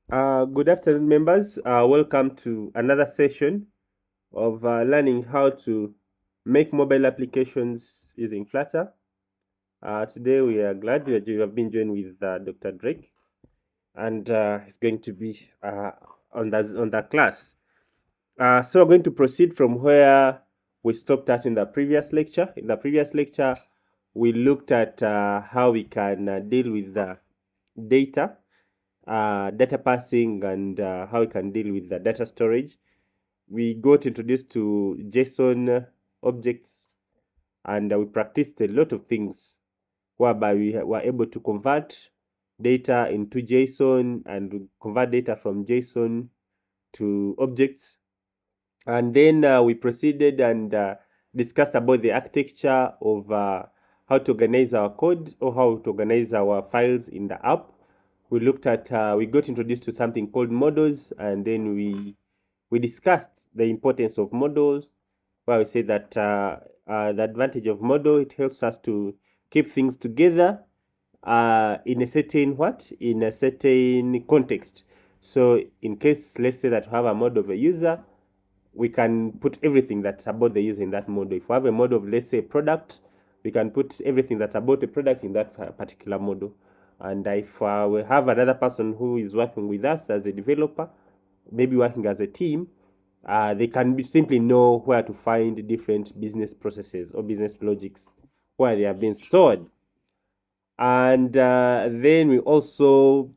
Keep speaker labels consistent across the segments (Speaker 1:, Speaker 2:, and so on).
Speaker 1: Good afternoon, members. Welcome to another session of learning how to make mobile applications using Flutter. Today, we are glad you have been joined with Dr. Drake, and he's going to be on that class. So we're going to proceed from where we stopped at in the previous lecture. In the previous lecture, we looked at how we can deal with the data parsing and how we can deal with the data storage. We got introduced to JSON objects, and we practiced a lot of things whereby we were able to convert data into JSON and convert data from JSON to objects. And then we proceeded and discussed about the architecture of how to organize our code or how to organize our files in the app. We looked at, we got introduced to something called models, and then we discussed the importance of models, where we say that the advantage of model, it helps us to keep things together in a certain context. So in case, let's say that we have a model of a user, we can put everything that's about the user in that model. If we have a model of, let's say, product, we can put everything that's about the product in that particular model. And if we have another person who is working with us as a developer, maybe working as a team, they can simply know where to find different business processes or business logics where they have been stored. And then we also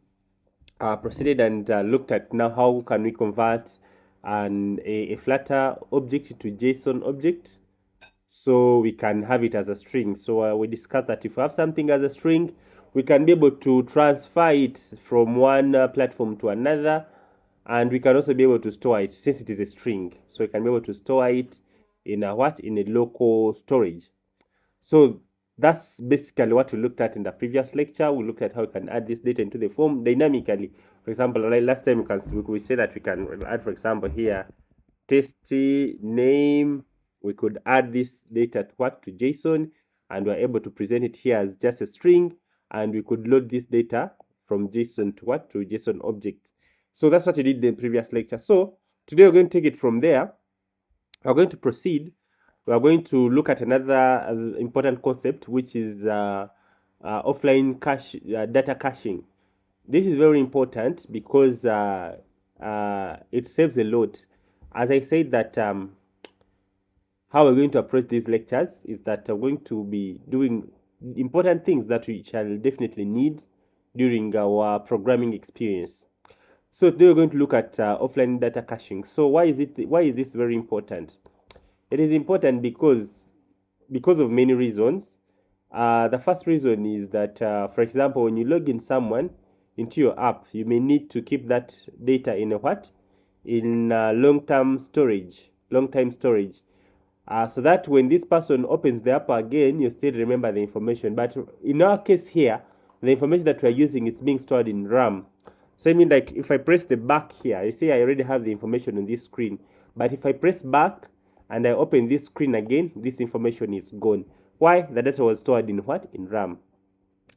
Speaker 1: proceeded and looked at now how can we convert a Flutter object to JSON object so we can have it as a string. So we discussed that if we have something as a string, we can be able to transfer it from one platform to another, and we can also be able to store it since it is a string. So we can be able to store it in a local storage. So that's basically what we looked at in the previous lecture. We looked at how we can add this data into the form dynamically. For example, like last time we say that we can add, for example, here tasty name. We could add this data to JSON, and we're able to present it here as just a string, and we could load this data from JSON to JSON objects. So that's what we did in the previous lecture. So today we're going to take it from there. We're going to proceed. We are going to look at another important concept, which is offline data caching. This is very important because it saves a lot. As I said that how we're going to approach these lectures is that we're going to be doing important things that we shall definitely need during our programming experience. So today we're going to look at offline data caching. So why is this very important? It is important because of many reasons. The first reason is that, for example, when you log in someone into your app, you may need to keep that data in long-time storage, so that when this person opens the app again, you still remember the information. But in our case here, the information that we're using is being stored in RAM. So I mean, like if I press the back here, you see I already have the information on this screen. But if I press back and I open this screen again, this information is gone. Why? The data was stored in In RAM.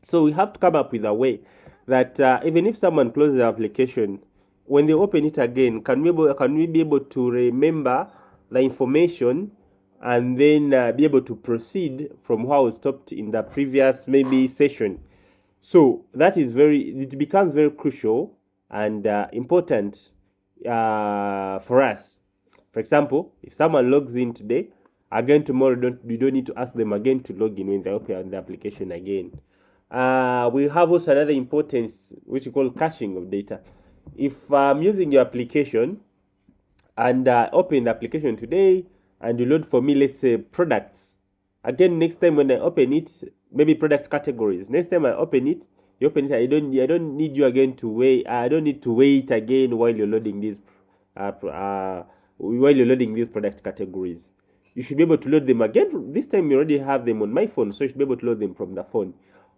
Speaker 1: So we have to come up with a way that even if someone closes the application, when they open it again, can we be able to remember the information and then be able to proceed from how we stopped in the previous maybe session? So that is it becomes very crucial and important for us. For example, if someone logs in today, again tomorrow, you don't need to ask them again to log in when they open the application again. We have also another importance, which we call caching of data. If I'm using your application and open the application today, and you load for me, let's say, products. Again, next time when I open it, maybe product categories. Next time I open it, you open it. I don't need you again to wait. I don't need to wait again while you're loading these product categories. You should be able to load them again. This time you already have them on my phone, so you should be able to load them from the phone.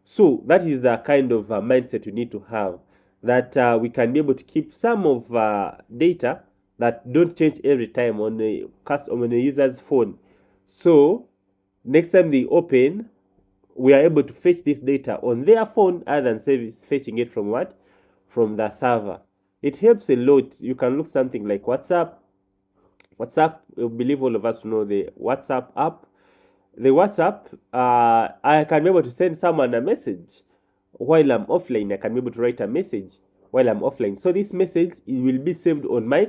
Speaker 1: So that is the kind of mindset you need to have, that we can be able to keep some of data that don't change every time on the user's phone. So next time they open, we are able to fetch this data on their phone other than fetching it from the server. it helps a lot. You can look something like WhatsApp. I believe all of us know the WhatsApp app. The WhatsApp, I can be able to send someone a message while I'm offline. I can be able to write a message while I'm offline. So this message, it will be saved on my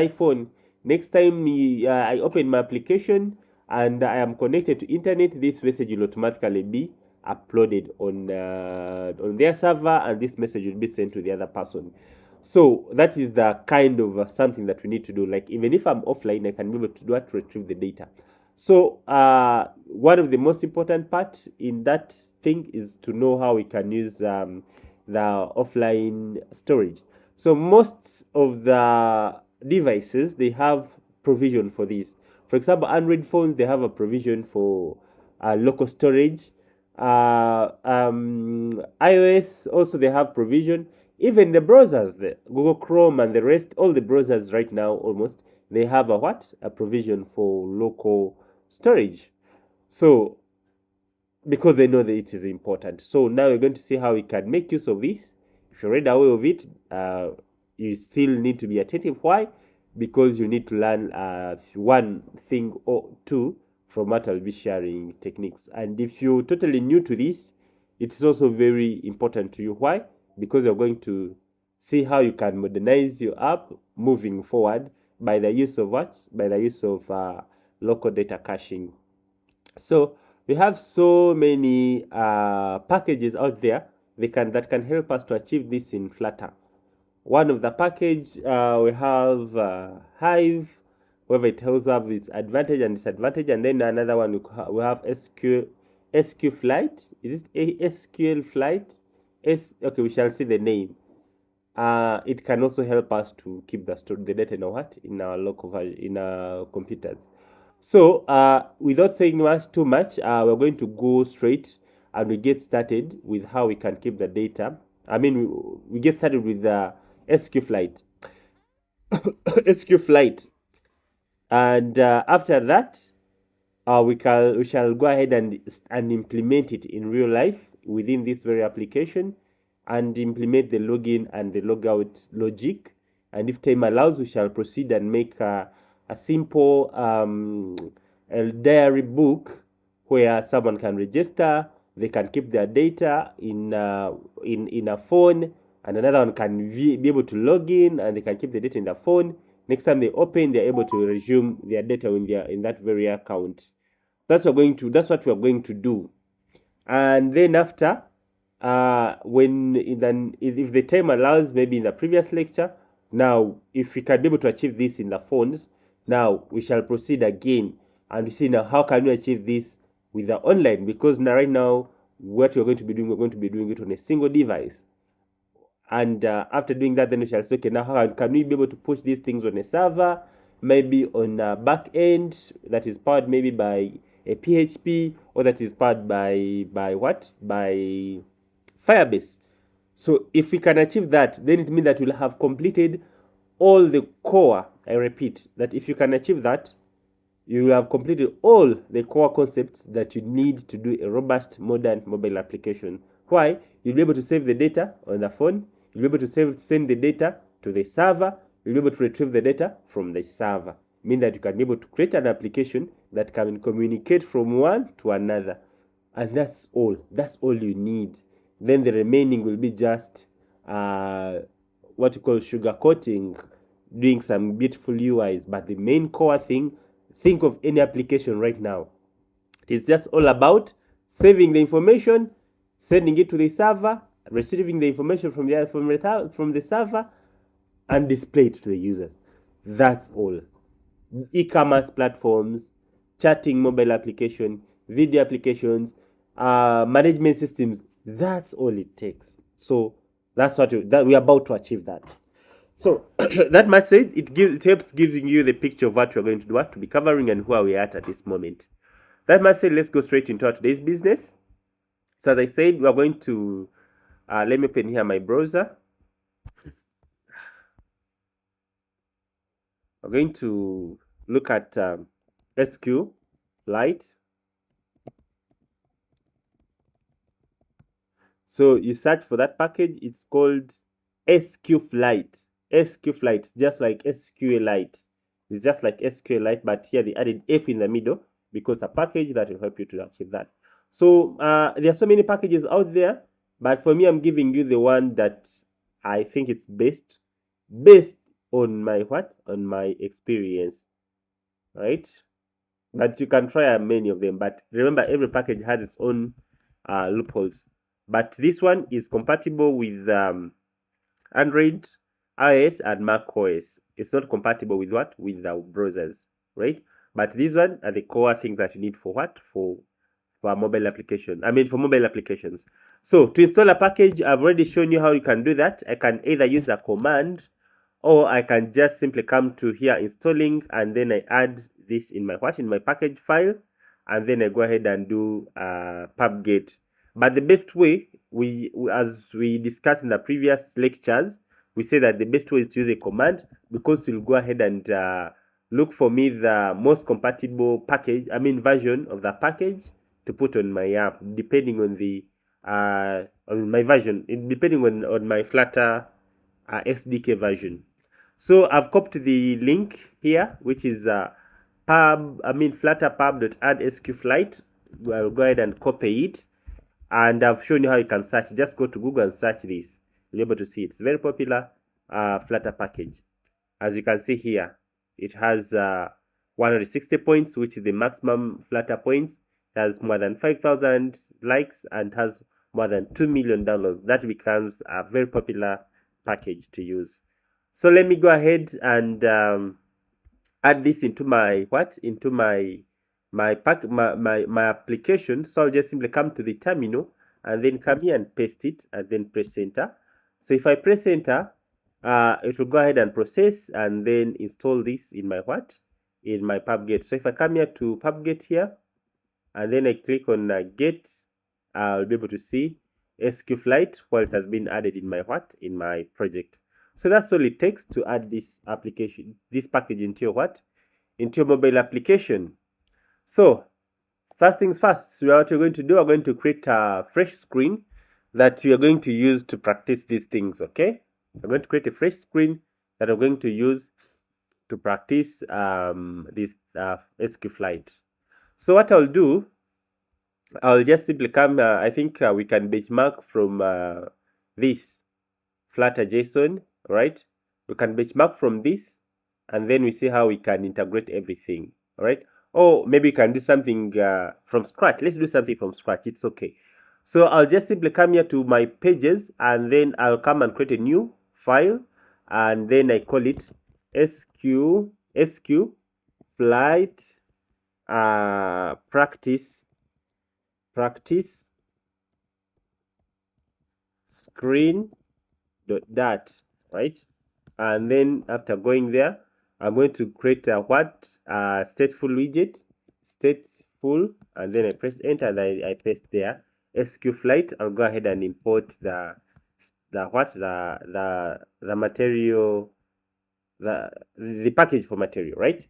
Speaker 1: phone. Next time I open my application and I am connected to internet, this message will automatically be uploaded on their server, and this message will be sent to the other person. So that is the kind of something that we need to do. Like, even if I'm offline, I can be able to do that to retrieve the data. So one of the most important part in that thing is to know how we can use the offline storage. So most of the devices, they have provision for this. For example, Android phones, they have a provision for local storage. iOS also, they have provision. Even the browsers, the Google Chrome and the rest, all the browsers right now almost, they have a provision for local storage. So because they know that it is important. So now we're going to see how we can make use of this. If you're already aware of it, you still need to be attentive. Why? Because you need to learn one thing or two from what I'll be sharing techniques. And if you're totally new to this, it's also very important to you. Why? Because you're going to see how you can modernize your app moving forward by the use of what? By the use of local data caching. So we have so many packages out there that can help us to achieve this in Flutter. One of the package, we have Hive, where it tells us its advantage and disadvantage, and then another one we have sqflite. Is it SQLite? Okay, we shall see the name. It can also help us to keep the data in our local in our computers. So without saying too much, we're going to go straight and we get started with how we can keep the data. I mean, we get started with the sqflite. sqflite. And after that, we shall go ahead and implement it in real life within this very application, and implement the login and the logout logic. And if time allows, we shall proceed and make a simple a diary book where someone can register. They can keep their data in a phone, and another one can be able to log in and they can keep the data in the phone. Next time they open, they're able to resume their data in that very account. That's what we're going to do. And then after, if the time allows, maybe in the previous lecture, now if we can be able to achieve this in the phones, now we shall proceed again and we see now how can we achieve this with the online, because now right now what we're going to be doing it on a single device. And after doing that, then we shall say, okay, now how can we be able to push these things on a server, maybe on a back end that is powered maybe by a PHP, or that is powered by Firebase. So if we can achieve that, then it means that we'll have completed all the core. I repeat that if you can achieve that, you will have completed all the core concepts that you need to do a robust modern mobile application. Why? You'll be able to save the data on the phone. You'll be able to send the data to the server. You'll be able to retrieve the data from the server. Mean that you can be able to create an application that can communicate from one to another. And that's all. That's all you need. Then the remaining will be just what you call sugar coating, doing some beautiful UIs. But the main core thing, think of any application right now. It's just all about saving the information, sending it to the server, receiving the information from the server, and display it to the users. That's all. E-commerce platforms, chatting mobile application, video applications, management systems. That's all it takes. So that's what we're about to achieve that. So that much said, it helps giving you the picture of what we're going to do, what to be covering, and where we're at this moment. That much said, let's go straight into today's business. So as I said, we're going to let me open here my browser. We're going to look at SQLite. So you search for that package. It's called sqflite. sqflite, just like SQLite. It's just like SQLite, but here they added F in the middle because a package that will help you to achieve that. So there are so many packages out there, but for me, I'm giving you the one that I think it's best, based on my what? On my experience, right? But you can try many of them. But remember, every package has its own loopholes. But this one is compatible with Android, iOS, and Mac OS. It's not compatible with what? With the browsers, right? But these one are the core things that you need for what? For mobile application. I mean, for mobile applications. So to install a package, I've already shown you how you can do that. I can either use a command, or I can just simply come to here installing, and then I add this in my what? In my package file, and then I go ahead and do pub.get. But the best way, as we discussed in the previous lectures, we say that the best way is to use a command, because it will go ahead and look for me the most compatible package, I mean version of the package to put on my app, depending on the on my version, depending on my Flutter SDK version. So I've copied the link here, which is Flutter pub.add sqflite. I'll go ahead and copy it, and I've shown you how you can search. Just go to Google and search this. You'll be able to see it's a very popular Flutter package. As you can see here, it has 160 points, which is the maximum Flutter points. It has more than 5,000 likes and has more than $2 million downloads. That becomes a very popular package to use. So let me go ahead and add this into my into my application. So I'll just simply come to the terminal and then come here and paste it and then press enter. So if I press enter, it will go ahead and process and then install this in my in my pub.get. So if I come here to pub.get here and then I click on get, I'll be able to see sqflite while it has been added in my in my project. So that's all it takes to add this application, this package into your into your mobile application. So first things first, what we're going to do, we're going to create a fresh screen that we are going to use to practice these things. Okay, we're going to create a fresh screen that we're going to use to practice this sqflite. So what I'll do, I'll just simply come, I think we can benchmark from this Flutter JSON, right? We can benchmark from this, and then we see how we can integrate everything, all right? Or maybe we can do something from scratch. Let's do something from scratch. It's okay. So I'll just simply come here to my pages, and then I'll come and create a new file, and then I call it sqflite practice screen.dat, right? And then after going there, I'm going to create a stateful widget, stateful, and then I press enter and I paste there sqflite. I'll go ahead and import the material, the package for material, right?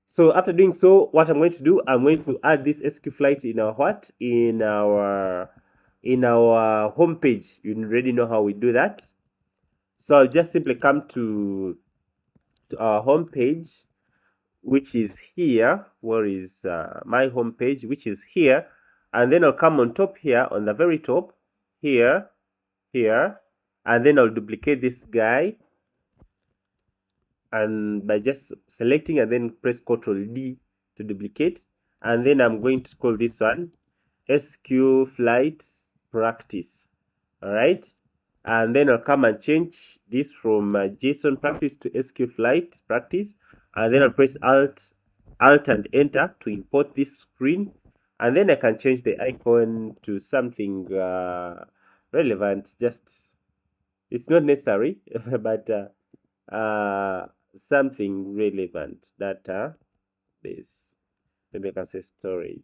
Speaker 1: So after doing so, what I'm going to do, I'm going to add this sqflite in our in our home page. You already know how we do that. So I'll just simply come to our home page, which is here. Where is my home page, which is here, and then I'll come on top here, on the very top here, and then I'll duplicate this guy, and by just selecting and then press Ctrl D to duplicate, and then I'm going to call this one sqflite practice. All right, and then I'll come and change this from JSON practice to sqflite practice, and then I'll press Alt and Enter to import this screen, and then I can change the icon to something relevant. Just, it's not necessary, but something relevant that this, maybe I can say storage,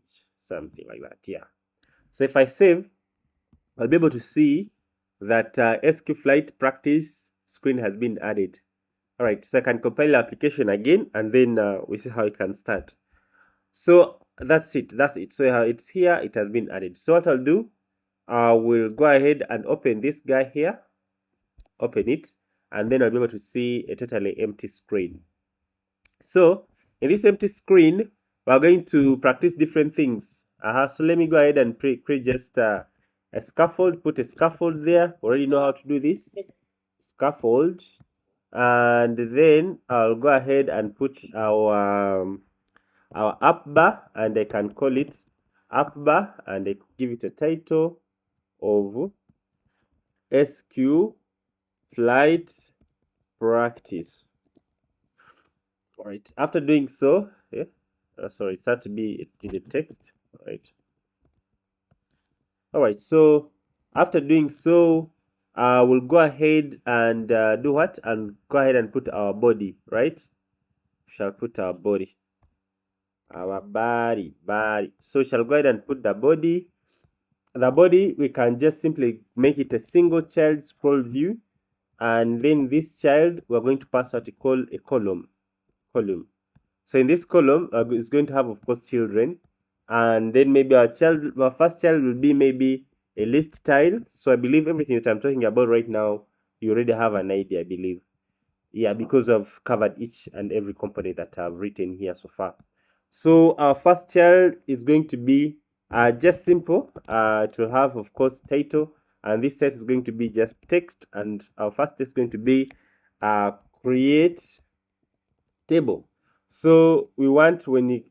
Speaker 1: something like that. Yeah. So if I save, I'll be able to see that sqflite practice screen has been added. All right, so I can compile the application again, and then we see how it can start. So that's it. So it's here, it has been added. So what I'll do, I will go ahead and open this guy here. open it, and then I'll be able to see a totally empty screen. So in this empty screen, we're going to practice different things. So let me go ahead and create just a scaffold, put a scaffold there. Already know how to do this. Scaffold. And then I'll go ahead and put our app bar, and I can call it app bar, and I give it a title of SQFlite practice. All right. After doing so, sorry, it had to be in the text. All right. All right. So after doing so, we'll go ahead and do what? And go ahead and put our body, right? We shall put our body. Our body. So shall go ahead and put the body. The body, we can just simply make it a single child scroll view, and then this child we're going to pass what we call a column. So in this column is going to have, of course, children, and then maybe our first child will be maybe a list tile. So I believe everything that I'm talking about right now, you already have an idea, I believe. Yeah, because I've covered each and every component that I've written here so far. So our first child is going to be just simple. It will have, of course, title, and this text is going to be just text, and our first text is going to be create table. So we want when you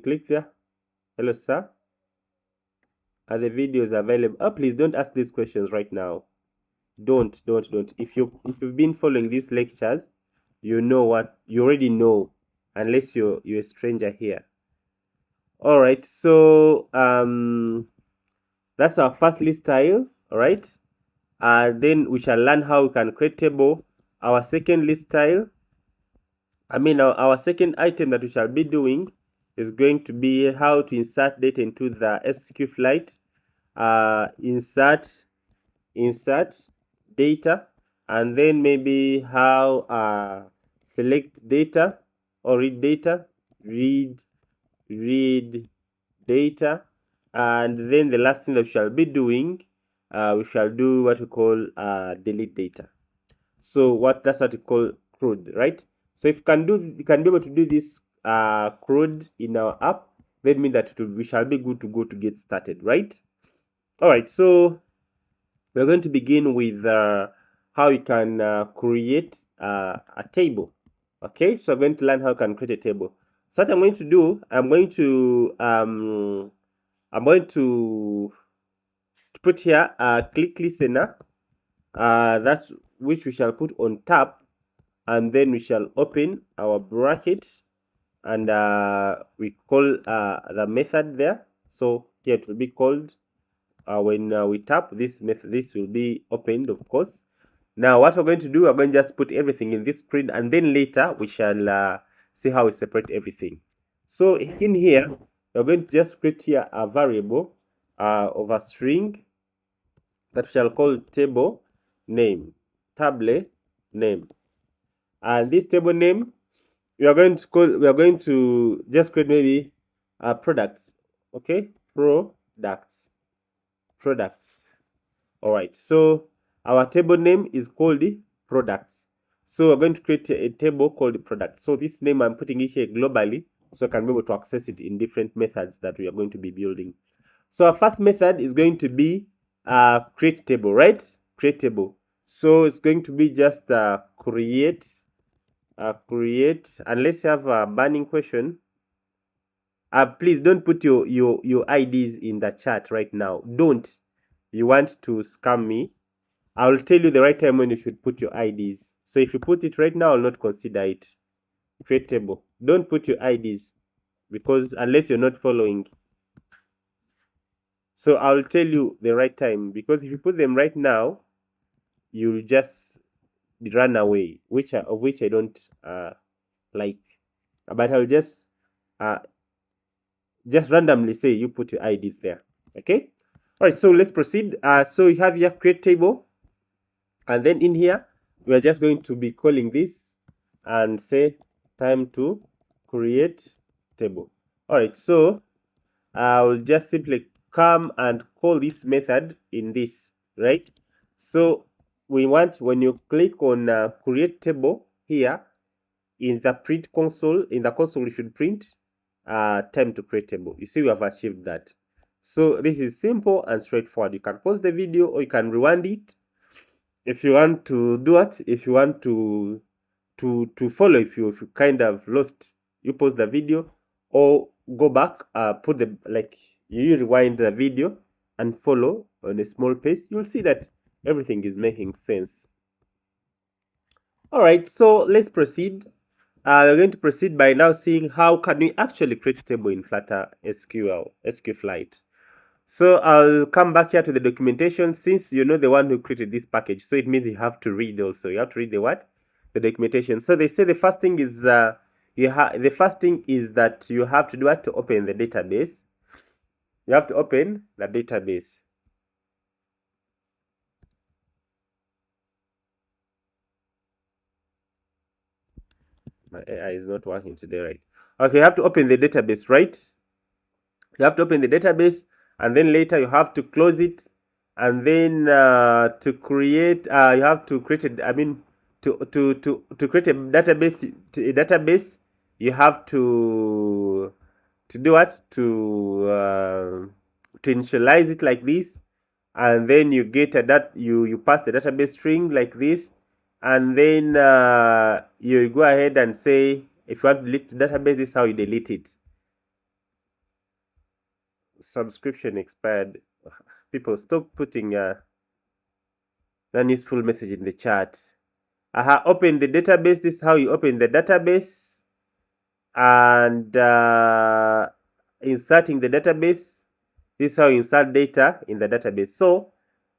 Speaker 1: click there. Hello, sir. Are the videos available? Oh, please don't ask these questions right now. Don't. If you've been following these lectures, you know what you already know, unless you're a stranger here. All right. So that's our first list style. All right. Then we shall learn how we can create table. Our second list style. Our second item that we shall be doing is going to be how to insert data into the SQLite. Insert data, and then maybe how select data or read data, read data, and then the last thing that we shall be doing, we shall do what we call delete data. So that's what we call CRUD, right? So if you can be able to do this CRUD in our app, that means that we shall be good to go to get started, right? All right, so we're going to begin with how you can create a table. Okay, so I'm going to learn how you can create a table. So what I'm going to do, I'm going to put here a click listener. That's which we shall put on top, and then we shall open our bracket, and we call the method there. So here it will be called when we tap this method, this will be opened, of course. Now what we're going to do, we're going to just put everything in this screen, and then later we shall see how we separate everything. So in here, we're going to just create here a variable of a string that we shall call table name, table name. And this table name, we are going to just create maybe products. Okay, products. All right, so our table name is called products. So we're going to create a table called products. So this name I'm putting it here globally, so I can be able to access it in different methods that we are going to be building. So our first method is going to be create table, right? Create table. So it's going to be just create, unless you have a burning question. Please don't put your IDs in the chat right now. Don't. You want to scam me? I'll tell you the right time when you should put your IDs. So if you put it right now, I'll not consider it. Create table. Don't put your IDs, because unless you're not following. So I'll tell you the right time, because if you put them right now, you'll just run away, which I don't like. But I'll just randomly say you put your IDs there. Okay. All right. So let's proceed. So you have your create table. And then in here, we are just going to be calling this and say time to create table. All right, so I'll just simply come and call this method in this, right? So we want, when you click on create table here in the print console, in the console you should print time to create table. You see, we have achieved that. So this is simple and straightforward. You can pause the video or you can rewind it if you want to do it. If you want to follow, if you kind of lost, you pause the video or go back, put the, like, you rewind the video and follow on a small pace. You'll see that everything is making sense. All right, so let's proceed. We're going to proceed by now seeing how can we actually create a table in Flutter SQLite. So I'll come back here to the documentation, since you're not the one who created this package. So it means you have to read also. You have to read the what? The documentation. So they say the first thing is that you have to do what? To open the database. You have to open the database. My AI is not working today, right? Okay, you have to open the database, right? You have to open the database, and then later you have to close it, and then to create, you have to create a, to create a database, you have to do what? To initialize it like this, and then you get you pass the database string like this, and then you go ahead and say, if you want to delete the database, this is how you delete it. Subscription expired. People, stop putting non-useful message in the chat. Open the database. This is how you open the database, and inserting the database. This is how you insert data in the database. So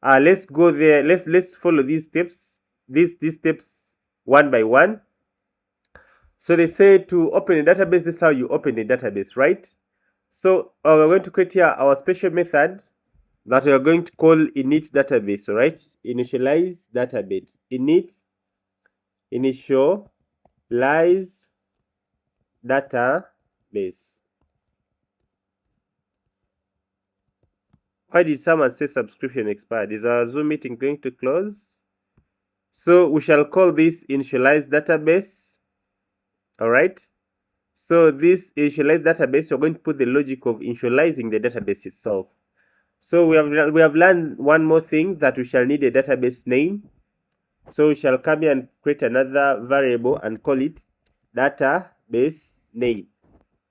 Speaker 1: let's go there. Let's follow these steps. These steps one by one. So they say to open a database, this is how you open a database, right? So we're going to create here our special method that we are going to call init database, all right? Initialize database. Initialize database. Why did someone say subscription expired? Is our Zoom meeting going to close? So we shall call this initialize database. All right. So this initialize database, we're going to put the logic of initializing the database itself. So we have learned one more thing, that we shall need a database name. So we shall come here and create another variable and call it database name.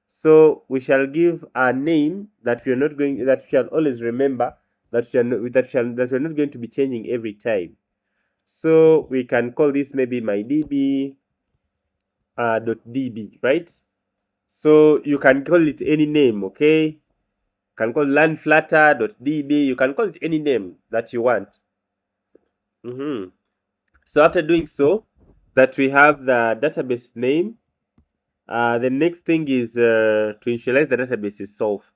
Speaker 1: So we shall give a name that we're not going, that we shall always remember, that we're not going to be changing every time. So we can call this maybe mydb .db, right? So you can call it any name, okay? You can call learnflutter.db. You can call it any name that you want. So after doing so, that we have the database name, the next thing is to initialize the database itself.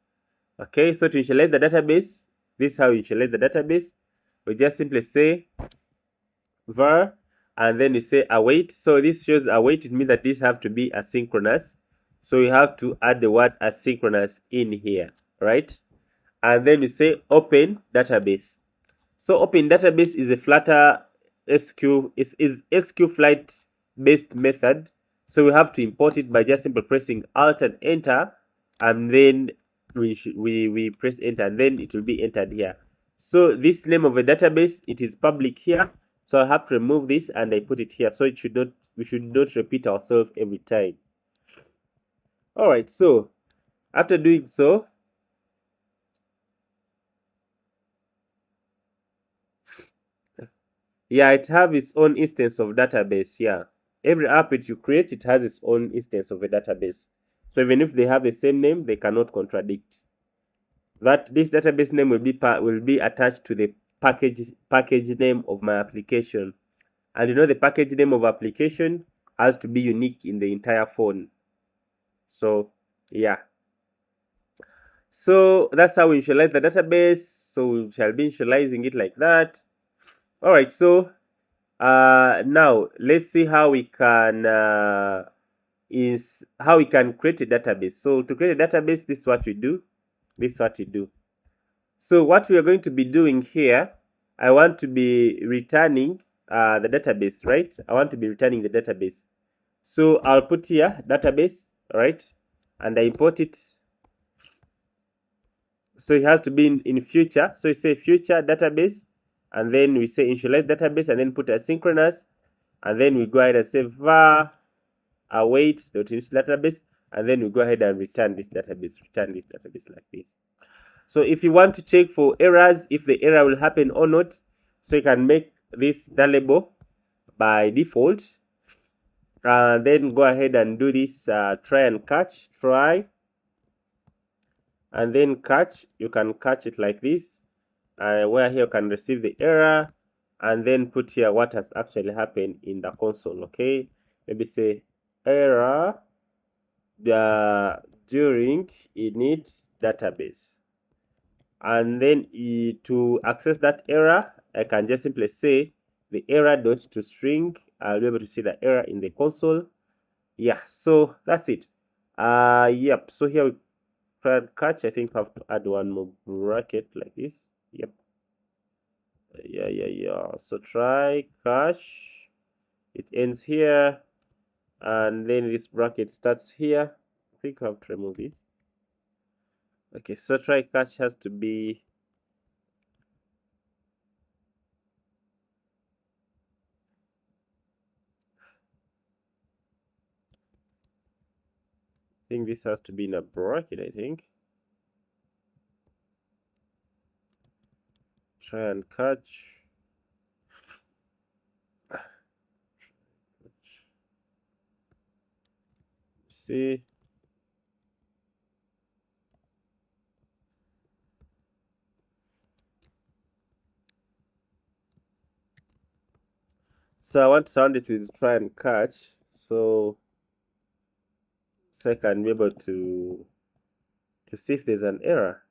Speaker 1: Okay, so to initialize the database, this is how you initialize the database. We just simply say var, and then you say await. So this shows await. It means that this have to be asynchronous. So you have to add the word asynchronous in here, right? And then you say open database. So open database is a Flutter is SQFlite based method. So we have to import it by just simply pressing Alt and Enter, and then we press Enter, and then it will be entered here. So this name of a database, it is public here. So I have to remove this and I put it here. So we should not repeat ourselves every time. All right. So after doing so, yeah, it have its own instance of database. Yeah, every app that you create, it has its own instance of a database. So even if they have the same name, they cannot contradict. That this database name will be attached to the package name of my application, and you know the package name of application has to be unique in the entire phone. So yeah. So that's how we initialize the database. So we shall be initializing it like that. All right. So now let's see how we can create a database. So to create a database, this is what we do. So what we are going to be doing here, I want to be returning the database, right? I want to be returning the database. So I'll put here database, right? And I import it. So it has to be in future. So you say future database, and then we say initialize database, and then put asynchronous, and then we go ahead and say var await.initial database, and then we go ahead and return this database like this. So if you want to check for errors, if the error will happen or not, so you can make this nullable by default, and then go ahead and do this try and catch, and then catch. You can catch it like this, where here you can receive the error, and then put here what has actually happened in the console. Okay, maybe say error during init database, and then to access that error, I can just simply say the error dot to string. I'll be able to see the error in the console. Yeah, so that's it. Yep. So here we try and catch. I think I have to add one more bracket like this. Yep. Yeah. So try catch. It ends here, and then this bracket starts here. I think I have to remove this. Okay, so try catch has to be I think this has to be in a bracket, I think. Try and catch. See. So I want to sound it with try and catch, so I can be able to see if there's an error.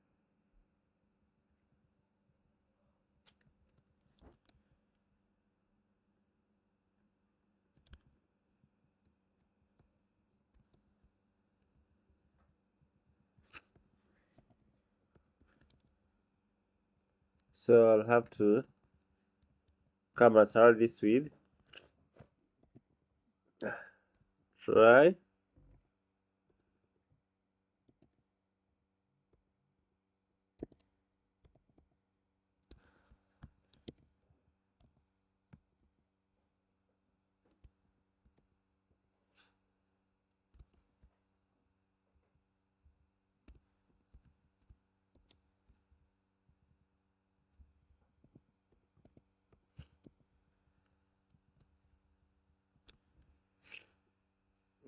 Speaker 1: So I'll have to come and surround this with try.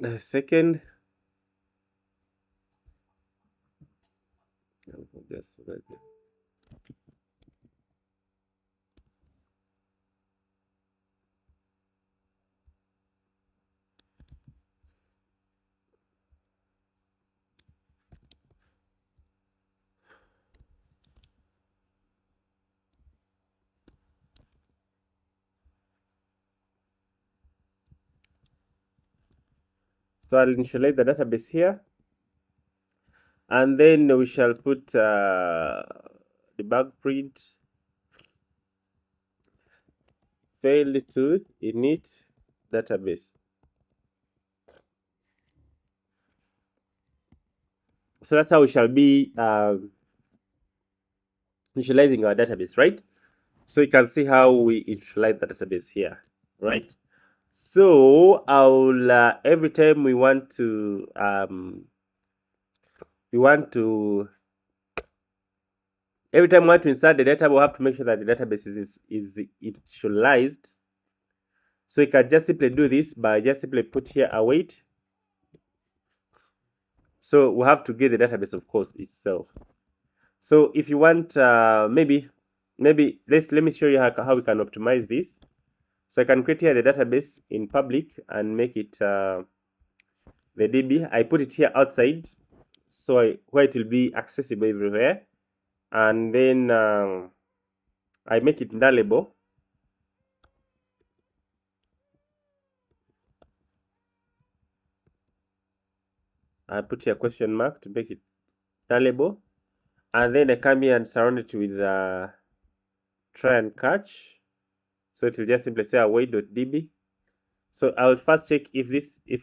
Speaker 1: The second. Just forget it. So I'll initialize the database here, and then we shall put debug print failed to init database. So that's how we shall be initializing our database, right? So you can see how we initialize the database here, right? So I'll every time we want to every time we want to insert the data, we'll have to make sure that the database is initialized. So you can just simply do this by just simply put here await. So we have to get the database, of course, itself. So if you want, maybe let me show you how we can optimize this. So I can create here the database in public and make it the DB. I put it here outside, so where it will be accessible everywhere, and then I make it nullable. I put here a question mark to make it nullable, and then I come here and surround it with try and catch. So it will just simply say await.db. So I'll first check if this if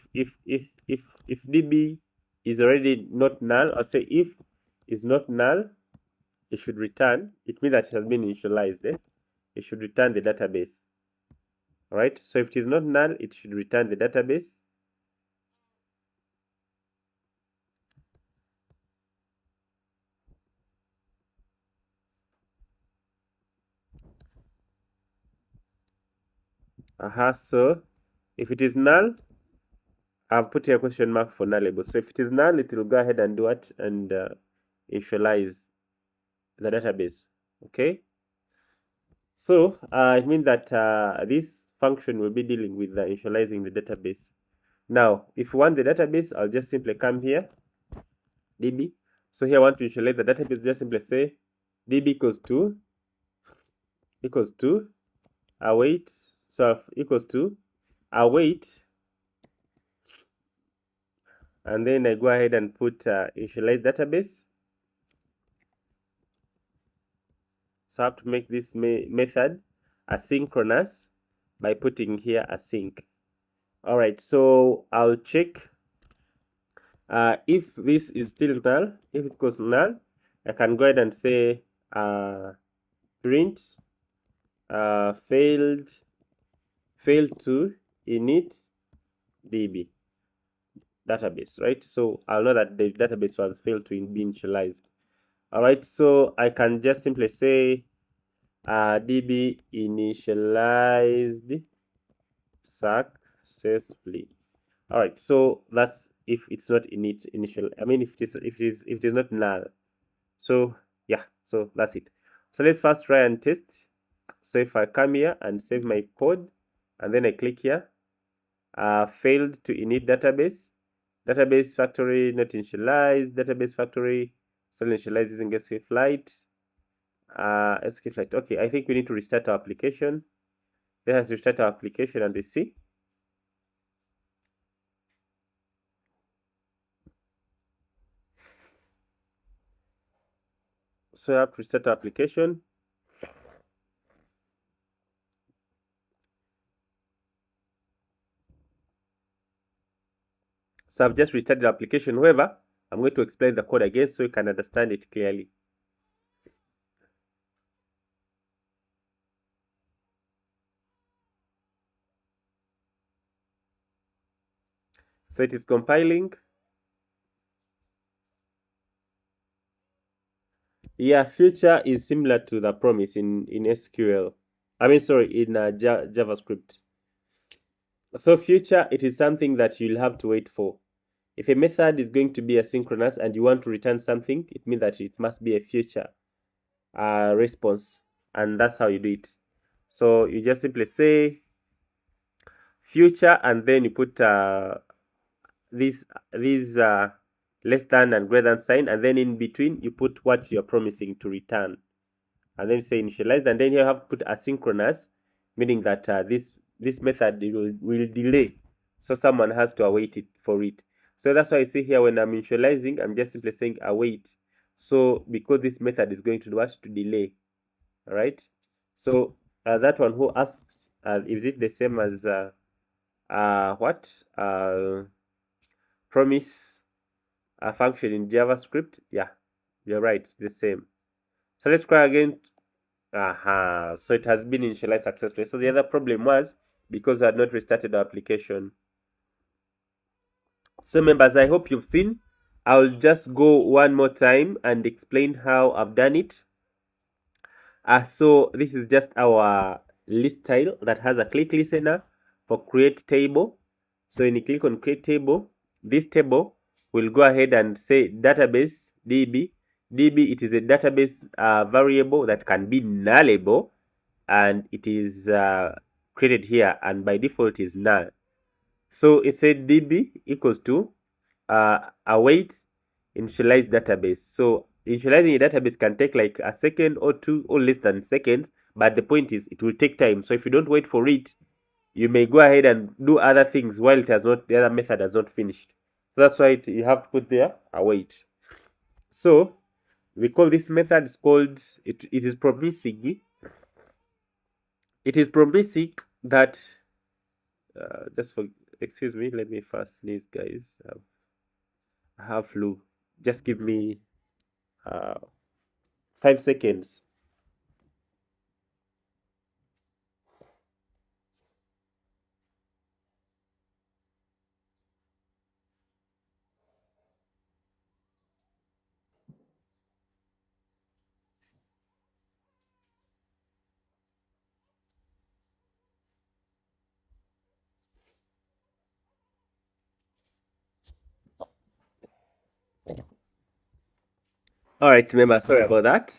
Speaker 1: db is already not null. I'll say if is not null, it should return. It means that it has been initialized. It should return the database. All right. So if it is not null, it should return the database. So if it is null, I've put here a question mark for nullable. So if it is null, it will go ahead and do it and initialize the database. Okay. So it means that this function will be dealing with initializing the database. Now, if you want the database, I'll just simply come here, db. So here I want to initialize the database. Just simply say db equals to await. So equals to await, and then I go ahead and put initialize database. So I have to make this method asynchronous by putting here async. All right, so I'll check if this is still null. If it goes null, I can go ahead and say print failed to init db database, right? So I'll know that the database was failed to be initialized. All right, so I can just simply say db initialized successfully. All right, so that's if it's not initial. I mean, if it is not null. So yeah, so that's it. So let's first try and test. So if I come here and save my code, and then I click here, failed to init database factory not initialized, database factory so initialized using sqflite. Okay, I think we need to restart our application. Let us restart our application and we see. So I have to restart our application. So I've just restarted the application. However, I'm going to explain the code again so you can understand it clearly. So it is compiling. Yeah, future is similar to the promise in SQL. I mean, sorry, in JavaScript. So future, it is something that you'll have to wait for. If a method is going to be asynchronous and you want to return something, it means that it must be a future response, and that's how you do it. So you just simply say future, and then you put these less than and greater than sign, and then in between you put what you're promising to return, and then you say initialize, and then you have to put asynchronous, meaning that this method will delay, so someone has to await it for it. So that's why I see here when I'm initializing, I'm just simply saying await. So because this method is going to do what? To delay. All right. So that one who asked, is it the same as what promise a function in JavaScript? Yeah, you're right. It's the same. So let's try again. So it has been initialized successfully. So the other problem was because I had not restarted the application. So members, I hope you've seen. I'll just go one more time and explain how I've done it. So this is just our list style that has a click listener for create table. So when you click on create table, this table will go ahead and say database db. db, it is a database variable that can be nullable, and it is created here, and by default is null. So it said db equals to await initialize database. So initializing a database can take like a second or two or less than seconds, but the point is it will take time. So if you don't wait for it, you may go ahead and do other things while it has not, the other method has not finished. So that's why you have to put there await. So we call this method, it's called, it is promising it is promising that excuse me, let me first sneeze, guys. I have flu. Just give me 5 seconds. All right, remember, sorry about that.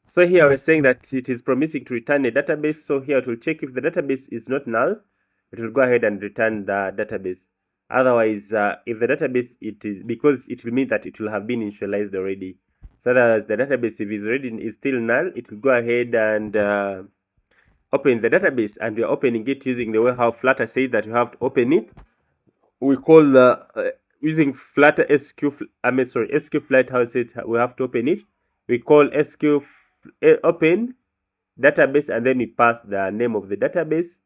Speaker 1: So here we're saying that it is promising to return a database. So here it will check if the database is not null, it will go ahead and return the database. Otherwise, if the database because it will mean that it will have been initialized already. So otherwise, the database, if is still null, it will go ahead and open the database, and we're opening it using the way how Flutter says that you have to open it. We call using Flutter sqflite, how it says we have to open it. We call open database, and then we pass the name of the database.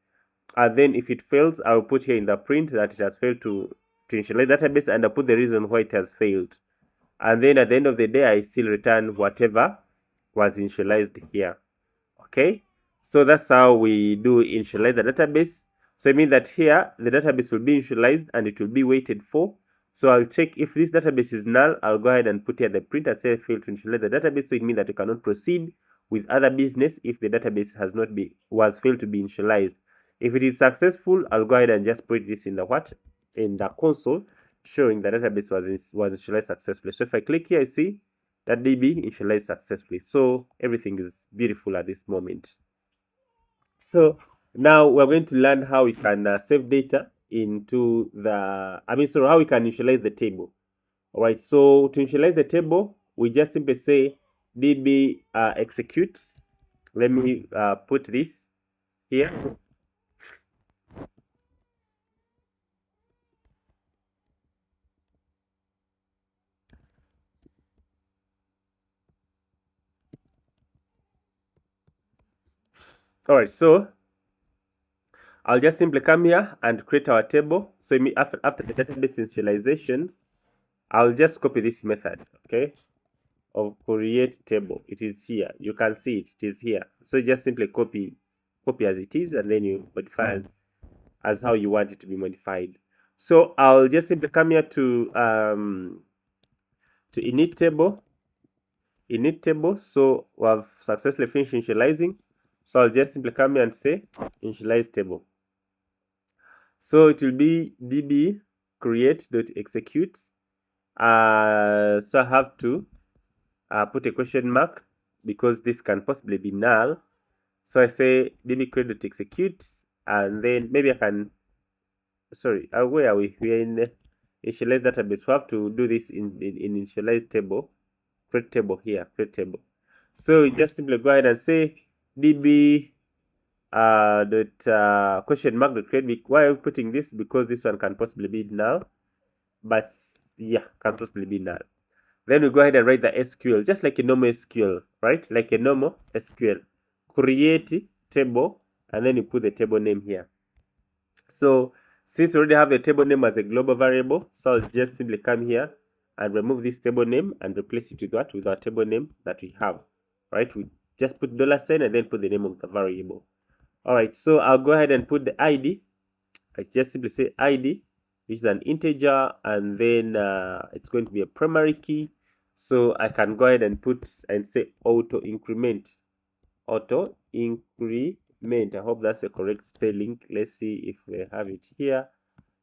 Speaker 1: And then if it fails, I'll put here in the print that it has failed to initialize database, and I'll put the reason why it has failed. And then at the end of the day, I still return whatever was initialized here. Okay, so that's how we do initialize the database. So I mean that here the database will be initialized and it will be waited for. So I'll check if this database is null. I'll go ahead and put here the print and say failed to initialize the database. So it means that you cannot proceed with other business if the database was failed to be initialized. If it is successful, I'll go ahead and just put this in the console, showing the database was initialized successfully. So if I click here, I see that DB initialized successfully. So everything is beautiful at this moment. So now we're going to learn how we can save data into how we can initialize the table. All right, so to initialize the table, we just simply say db execute. Let me put this here. All right, so I'll just simply come here and create our table. So after the database initialization, I'll just copy this method, okay, of create table. It is here. You can see it. It is here. So just simply copy as it is, and then you modify as how you want it to be modified. So I'll just simply come here to init table. So we have successfully finished initializing. So I'll just simply come here and say initialize table. So it will be db create.execute. So I have to put a question mark because this can possibly be null. So I say db create.execute, and then maybe I can, sorry, where are we? We are in initialize database. We have to do this in initialize table, create table here, create table. So you just simply go ahead and say db question mark dot create. Why are we putting this? Because this one can possibly be null, but yeah, can possibly be null. Then we go ahead and write the SQL, just like a normal SQL, right? Like a normal SQL. Create table, and then you put the table name here. So since we already have the table name as a global variable, so I'll just simply come here and remove this table name and replace it with what? With our table name that we have, right? We just put $sign and then put the name of the variable. All right, so I'll go ahead and put the ID. I just simply say ID, which is an integer, and then it's going to be a primary key. So I can go ahead and put and say auto increment. Auto increment. I hope that's the correct spelling. Let's see if we have it here.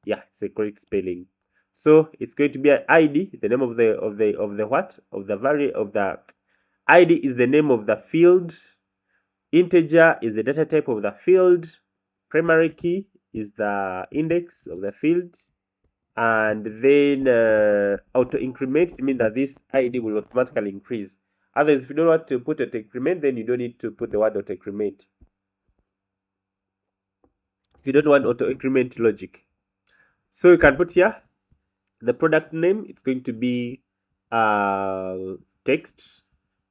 Speaker 1: Yeah, it's the correct spelling. So it's going to be an ID, the name of the ID is the name of the field. Integer is the data type of the field. Primary key is the index of the field. And then auto increment means that this ID will automatically increase. Otherwise, if you don't want to put auto increment, then you don't need to put the word auto increment. If you don't want auto increment logic, so you can put here the product name. It's going to be text,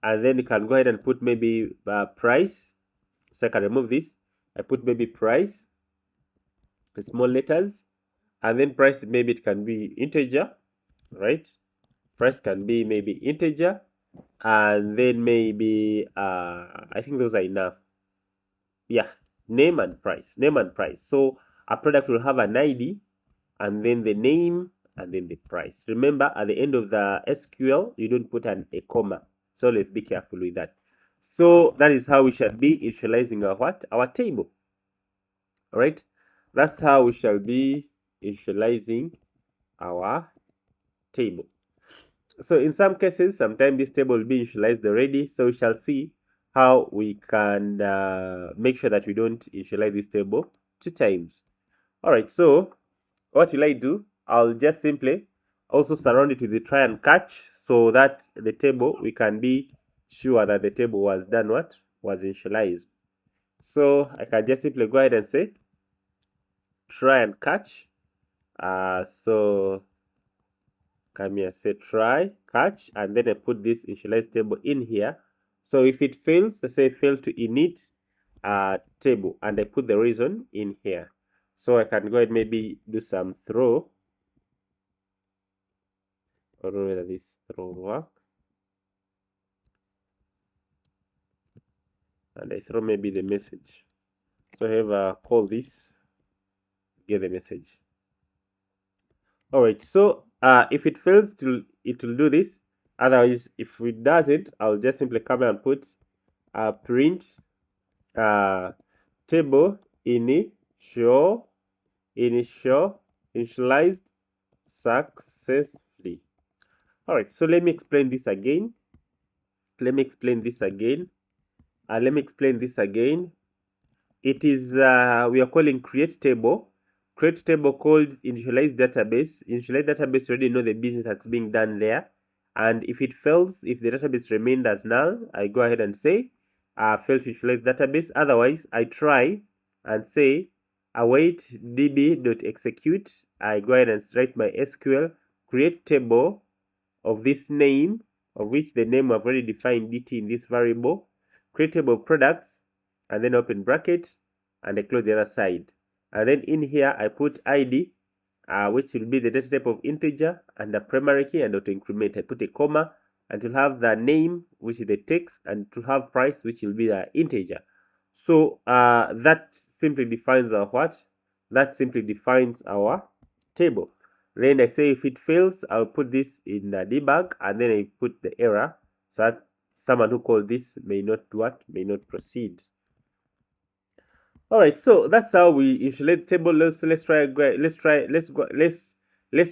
Speaker 1: and then you can go ahead and put maybe price. So I can remove this. I put maybe price, small letters, and then price, maybe it can be integer, right? Price can be maybe integer, and then maybe I think those are enough. Yeah, name and price, name and price. So a product will have an ID, and then the name, and then the price. Remember, at the end of the SQL, you don't put a comma. So let's be careful with that. So that is how we shall be initializing our what? Our table. All right. That's how we shall be initializing our table. So in some cases, sometimes this table will be initialized already. So we shall see how we can make sure that we don't initialize this table 2 times. All right. So what will I do? I'll just simply also surround it with the try and catch, so that the table, we can be sure that the table was done what? Was initialized. So I can just simply go ahead and say try and catch. So come here, say try, catch, and then I put this initialized table in here. So if it fails, I say fail to init table, and I put the reason in here. So I can go ahead, maybe do some throw. I don't know whether this throw will work. And I throw maybe the message. So I have call this, get the message. All right. So if it fails, it will do this. Otherwise, if it doesn't, I'll just simply come and put print table initialized successfully. All right. So let me explain this again. It is we are calling create table called initialize database. Initialize database, already know the business that's being done there. And if it fails, if the database remained as null, I go ahead and say fail to initialize database. Otherwise, I try and say await db.execute. I go ahead and write my SQL create table of this name, of which the name I've already defined dt in this variable, create table products, and then open bracket, and I close the other side. And then in here I put ID, which will be the data type of integer, and the primary key, and auto increment. I put a comma, and to have the name, which is the text, and to have price, which will be the integer. So that simply defines our what? That simply defines our table. Then I say if it fails, I'll put this in the debug, and then I put the error, so that someone who called this may not proceed. All right, so that's how we initialize table. Let's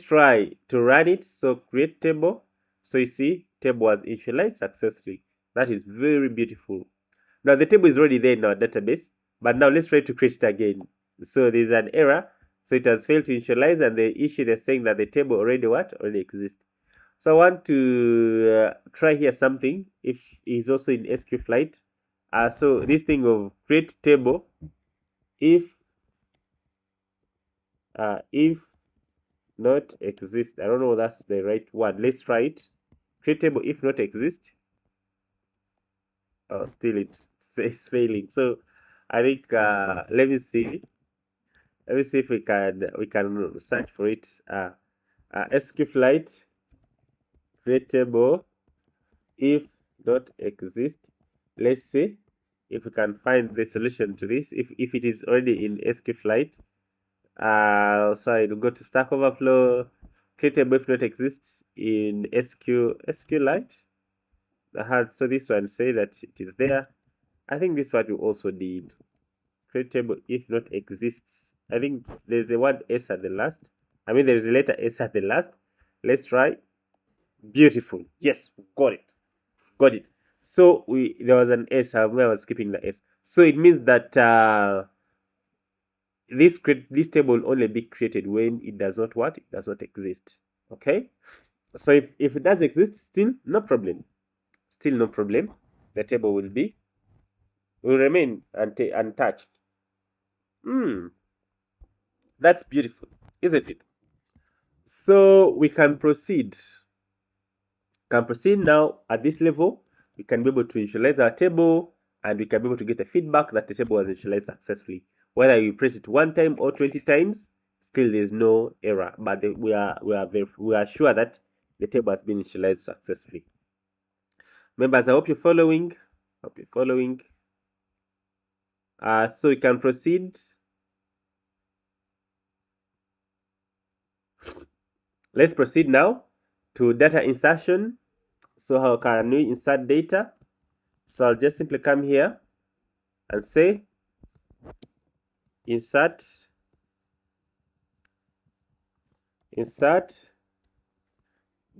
Speaker 1: try to run it. So create table. So you see, table was initialized successfully. That is very beautiful. Now the table is already there in our database, but now let's try to create it again. So there's an error. So it has failed to initialize, and the issue they're saying that the table already exists. So I want to try here something. If it's also in SQFlite. So this thing of create table if not exist. I don't know if that's the right one. Let's try it. Create table if not exist. Oh, still it's failing. So I think let me see if we can search for it. SQFlite create table if not exist. Let's see if we can find the solution to this. If it is already in SQFlite. So I'll go to Stack Overflow, create table if not exists in SQLite. So this one say that it is there. I think this one you also did. Create table if not exists. I think there's a word S at the last. I mean there's a letter S at the last. Let's try. Beautiful. Yes, got it. So there was an S. I was skipping the S. So it means that this table will only be created when it does not what? It does not exist. Okay. So if it does exist, still no problem. The table will remain untouched. That's beautiful, isn't it? So we can proceed. Now at this level. We can be able to initialize our table, and we can be able to get a feedback that the table was initialized successfully. Whether you press it 1 time or 20 times, still there's no error, but we are sure that the table has been initialized successfully. Members, I hope you're following. So we can proceed. Let's proceed now to data insertion. So how can we insert data? So I'll just simply come here and say insert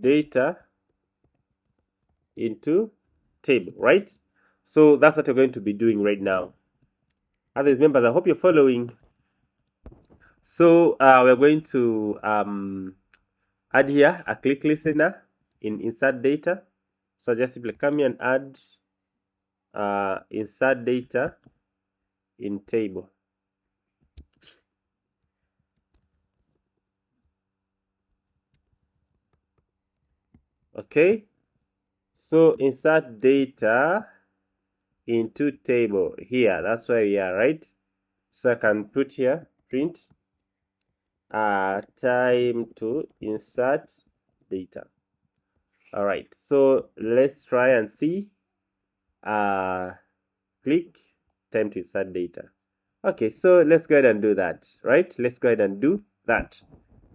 Speaker 1: data into table, right? So that's what we're going to be doing right now. Others members, I hope you're following. So we're going to add here a click listener in insert data. So just simply come here and add insert data in table. Okay, so insert data into table here. That's where we are, right? So I can put here print time to insert data. All right, so let's try and see. Click time to insert data. Okay, so let's go ahead and do that, right? Let's go ahead and do that.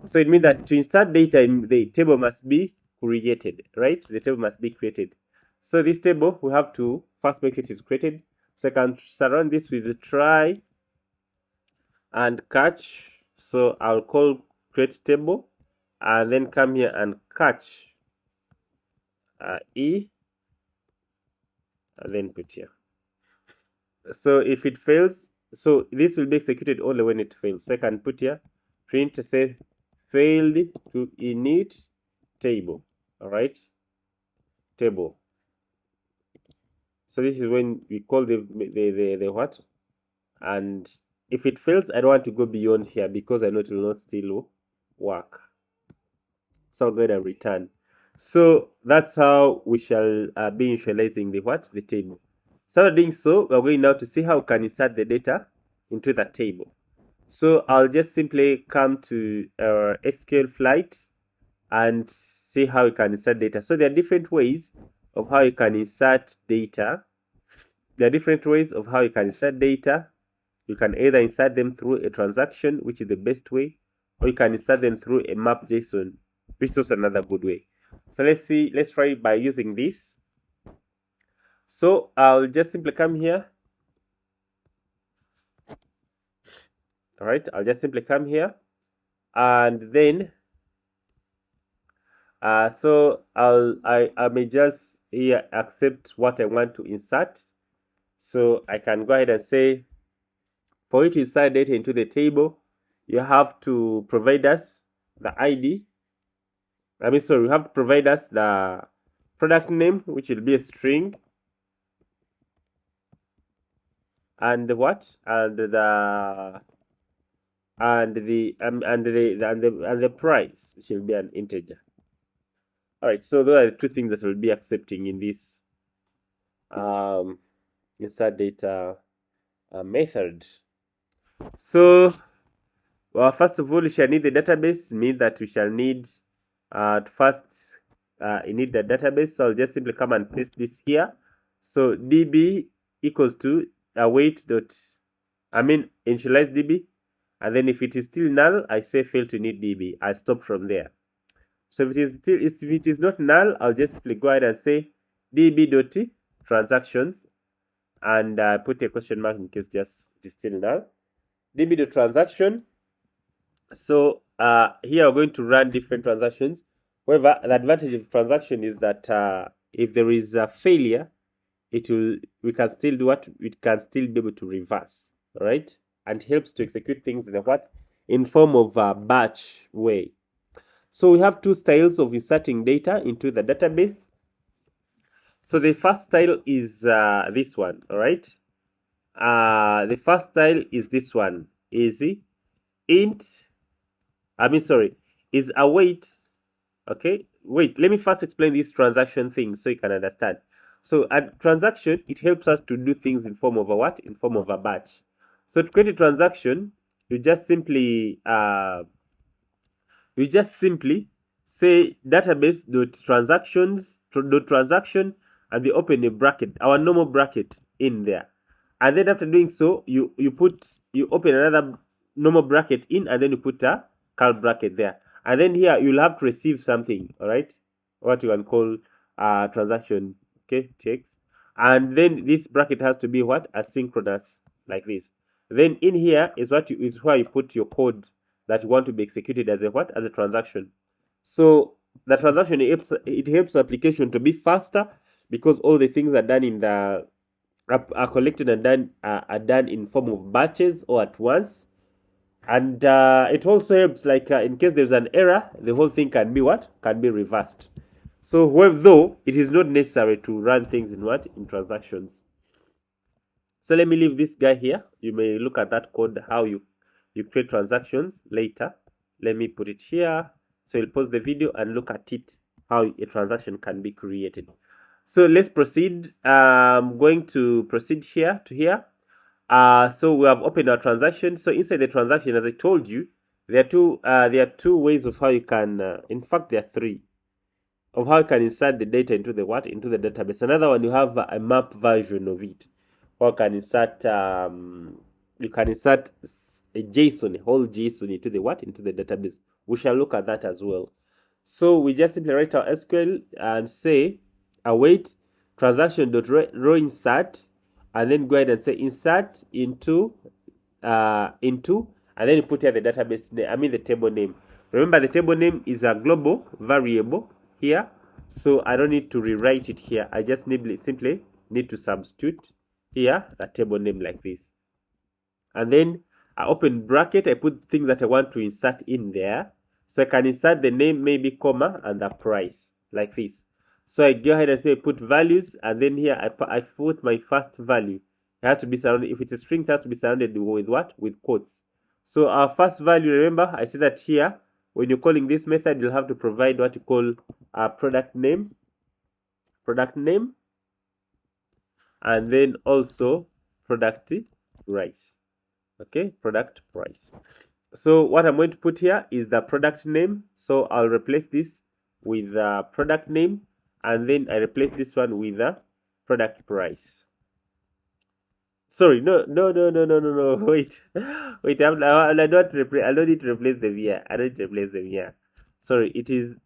Speaker 1: So it means that to insert data, the table must be created, right? The table must be created. So this table, we have to first make it is created. So I can surround this with the try and catch. So I'll call create table and then come here and catch E and then put here. So if it fails, so this will be executed only when it fails. So I can put here print say failed to init table. All right, table. So this is when we call the what, and if it fails, I don't want to go beyond here because I know it will not still work. So I'll go ahead and return. So that's how we shall be initializing the table. So doing so, we're going now to see how we can insert the data into the table. So I'll just simply come to our SQLite and see how you can insert data. So there are different ways of how you can insert data. You can either insert them through a transaction, which is the best way, or you can insert them through a map JSON, which is also another good way. So let's try by using this. So I'll just simply come here. All right, I'll just simply come here and then so I may just here accept what I want to insert. So I can go ahead and say, for you to insert data into the table, you have to provide us the ID. You have to provide us the product name, which will be a string, and the price, which will be an integer. All right, so those are the two things that we'll be accepting in this insert data method. So, well, first of all, we shall need the database. Means that we shall need first need the database. So I'll just simply come and paste this here. So db equals to initialize db, and then if it is still null, I say fail to init db. I stop from there. So if it is not null, I'll just simply go ahead and say db.transactions and put a question mark in case just it is still null. db.transaction. So here we're going to run different transactions. However, the advantage of transaction is that if there is a failure, we can still do what? It can still be able to reverse, right? And helps to execute things in form of a batch way. So we have two styles of inserting data into the database. So the first style is this one, all right? The first style is this one, is await. Okay, wait, let me first explain this transaction thing so you can understand. So a transaction, it helps us to do things in form of a what? In form of a batch. So to create a transaction, you just simply say database dot transactions dot transaction, and they open a bracket, our normal bracket in there. And then after doing so, you open another normal bracket in, and then you put a curly bracket there. And then here you'll have to receive something, all right? What you can call transaction, okay, checks. And then this bracket has to be what? Asynchronous, like this. Then in here is where you put your code that you want to be executed as a what? As a transaction. So the transaction, it helps the application to be faster, because all the things are done in the are collected and done are done in form of batches or at once. And it also helps, like in case there's an error, the whole thing can be what? Can be reversed. So though it is not necessary to run things in what? In transactions. So let me leave this guy here. You may look at that code, how you create transactions later. Let me put it here. So you'll pause the video and look at it, how a transaction can be created. So let's proceed. I'm going to proceed here to here. So we have opened our transaction. So inside the transaction, as I told you, there are two ways of how you can. In fact, there are three of how you can insert the data into the what? Into the database. Another one, you have a map version of it. Or can insert you can insert a JSON, a whole JSON into the what? Into the database. We shall look at that as well. So we just simply write our SQL and say await transaction.row insert, and then go ahead and say insert into, and then you put here the database name, the table name. Remember, the table name is a global variable here, so I don't need to rewrite it here. I just simply need to substitute here the table name like this. And then I open bracket, I put things that I want to insert in there. So I can insert the name, maybe comma, and the price, like this. So I go ahead and say put values, and then here I put my first value. It has to be surrounded, if it's a string, it has to be surrounded with what? With quotes. So our first value, remember, I said that here, when you're calling this method, you'll have to provide what you call a product name, and then also product price. Okay, product price. So what I'm going to put here is the product name. So I'll replace this with the product name, and then I replace this one with the product price. Sorry, no. Wait. I don't need to replace them here. I don't replace them here. Sorry, it is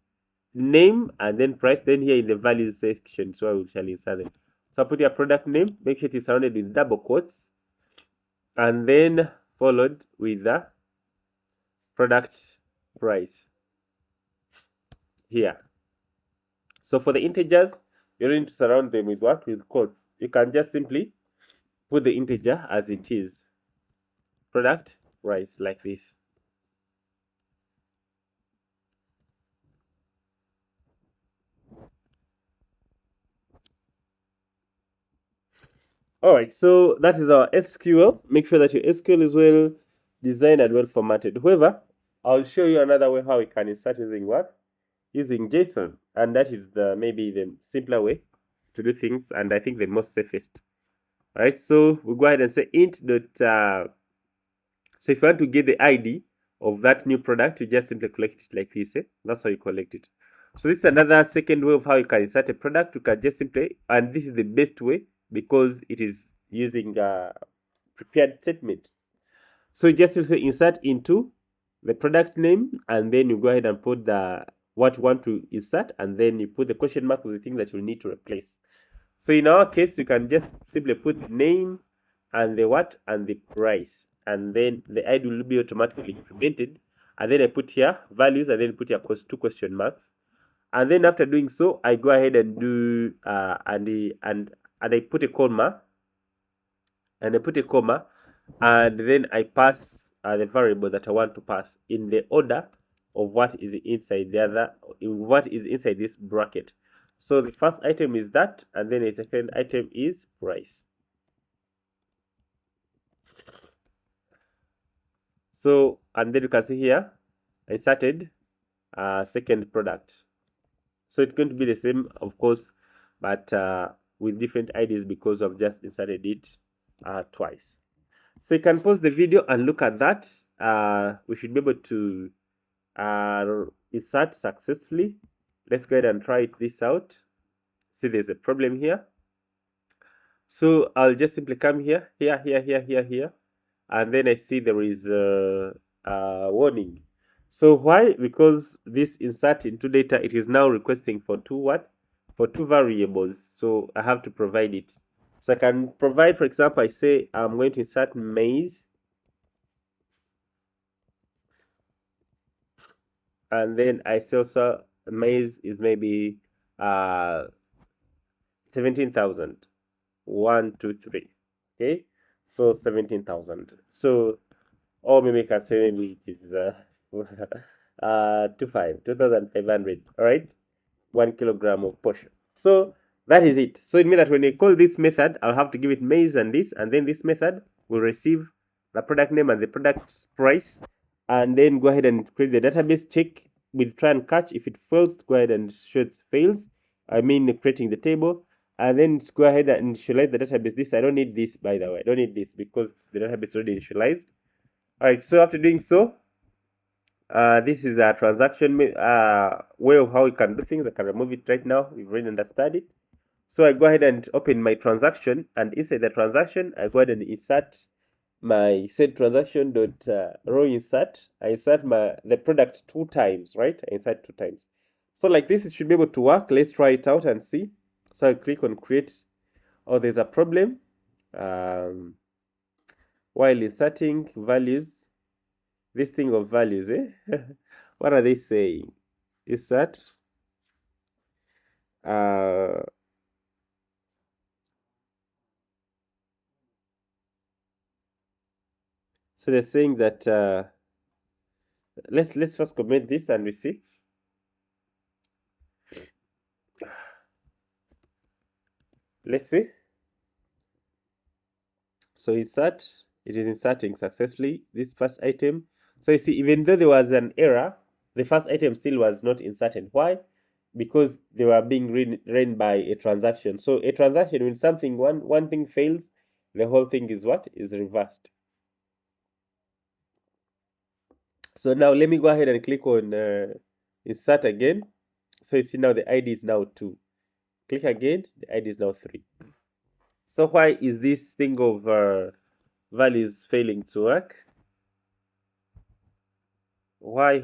Speaker 1: name and then price. Then here in the values section, so I will shall insert them. So I put your product name. Make sure it is surrounded with double quotes, and then followed with the product price here. So for the integers, you don't need to surround them with what? With quotes. You can just simply put the integer as it is. Product price, like this. Alright, so that is our SQL. Make sure that your SQL is well designed and well formatted. However, I'll show you another way how we can insert using what? Using JSON. And that is maybe the simpler way to do things, and I think the most safest. Alright, so we go ahead and say int dot so if you want to get the ID of that new product, you just simply collect it like this. That's how you collect it. So this is another second way of how you can insert a product. You can just simply, and this is the best way because it is using a prepared statement. So you just simply insert into the product name, and then you go ahead and put what you want to insert, and then you put the question mark with the thing that you need to replace. So in our case, you can just simply put name and the what and the price, and then the ID will be automatically implemented. And then I put here values, and then put here two question marks. And then after doing so, I go ahead and do and I put a comma, and then I pass the variable that I want to pass in the order of what is inside this bracket. So the first item is that, and then the second item is price. So, and then you can see here, I started second product. So it's going to be the same, of course, but with different IDs because I've just inserted it twice. So you can pause the video and look at that. We should be able to insert successfully. Let's go ahead and try this out. See, there's a problem here. So I'll just simply come here, here, and then I see there is a warning. So why? Because this insert into data, it is now requesting for two variables. So I have to provide it. So I can provide, for example, I say I'm going to insert maize, and then I say also maize is maybe 17,000. 1, 2, 3. Okay, so 17,000. So, or maybe I can say maybe it is 2,500. All right, 1 kilogram of portion. So that is it. So it means that when you call this method, I'll have to give it maize and this, and then this method will receive the product name and the product price, and then go ahead and create the database, check with try and catch. If it fails, go ahead and show it fails. I mean creating the table, and then go ahead and initialize the database. This I don't need this, by the way. I don't need this because the database is already initialized. All right. So after doing so, this is a transaction way of how you can do things. I can remove it right now. We've already understood it. So I go ahead and open my transaction, and inside the transaction, I go ahead and insert my set transaction dot row insert. I insert the product 2 times, right? I insert 2 times. So like this, it should be able to work. Let's try it out and see. So I click on create. Oh, there's a problem. While inserting values, this thing of values, what are they saying? Insert. So they're saying that let's first comment this and we see. Let's see. So insert, it is inserting successfully this first item. So you see, even though there was an error, the first item still was not inserted. Why? Because they were being ran by a transaction. So a transaction, when something one thing fails, the whole thing is what? Is reversed. So now let me go ahead and click on insert again. So you see now the ID is now 2. Click again, the ID is now 3. So why is this thing of values failing to work? Why?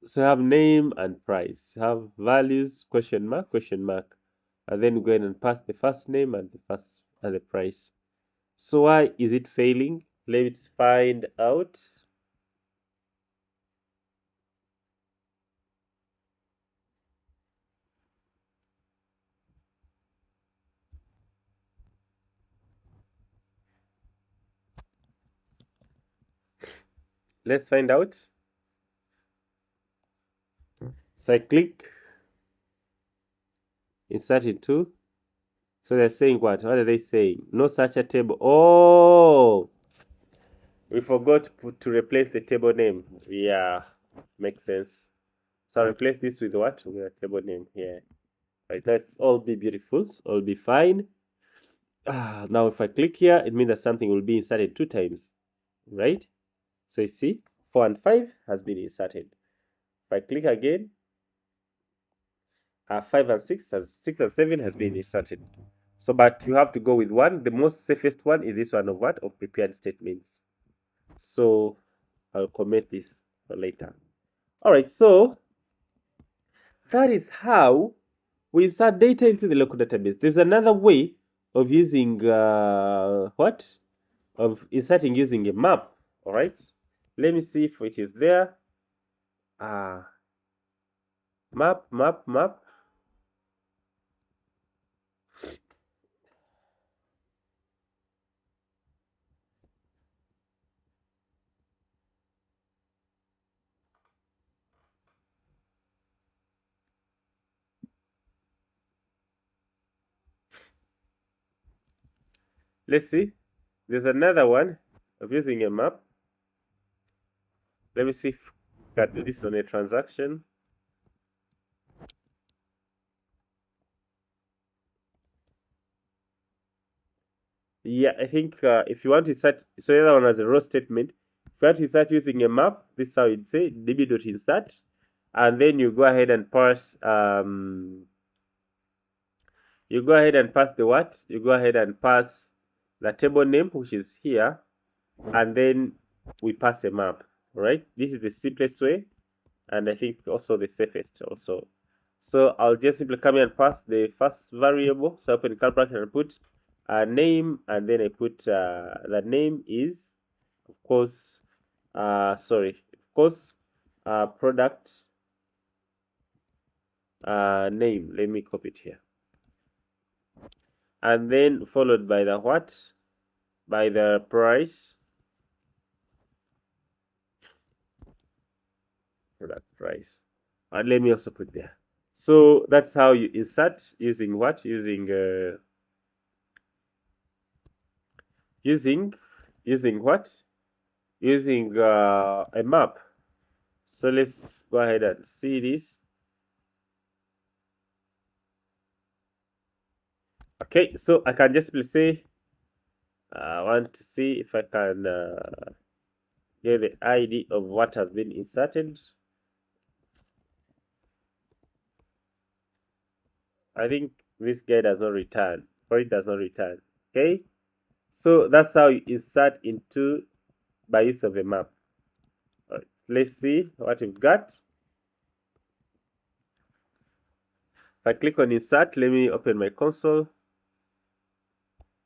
Speaker 1: So have name and price. Have values, question mark, and then go ahead and pass the first name and the price. So why is it failing? Let's find out. Let's find out. So I click insert into. So they're saying what? What are they saying? No such a table. Oh, we forgot to replace the table name. Yeah, makes sense. So I'll replace this with what? With a table name here. Right, let's all be beautiful. All be fine. Now if I click here, it means that something will be inserted 2 times, right? So you see, 4 and 5 has been inserted. If I click again, 5 and 6 and 7 has been inserted. So, but you have to go with one. The most safest one is this one of what? Of prepared statements. So I'll comment this for later. All right, so that is how we insert data into the local database. There's another way of using what? Of inserting using a map. All right, let me see if it is there. Map. Let's see. There's another one of using a map. Let me see if I can do this on a transaction. Yeah, I think if you want to start, so the other one has a row statement. If you want to start using a map, this is how you'd say db.insert, and then you go ahead and pass you go ahead and pass the what? You go ahead and pass the table name, which is here, and then we pass a map. Right? This is the simplest way, and I think also the safest also. So I'll just simply come here and pass the first variable. So I open curly bracket and put a name, and then I put the name is, of course, product name. Let me copy it here, and then followed by the what? By the price. Product price, and let me also put there. So that's how you insert using what? Using what? Using a map. So let's go ahead and see this. Okay, so I can just say I want to see if I can get the ID of what has been inserted. I think this guy does not return, or it does not return. Okay, so that's how you insert into by use of a map. All right, let's see what we've got. If I click on insert, let me open my console.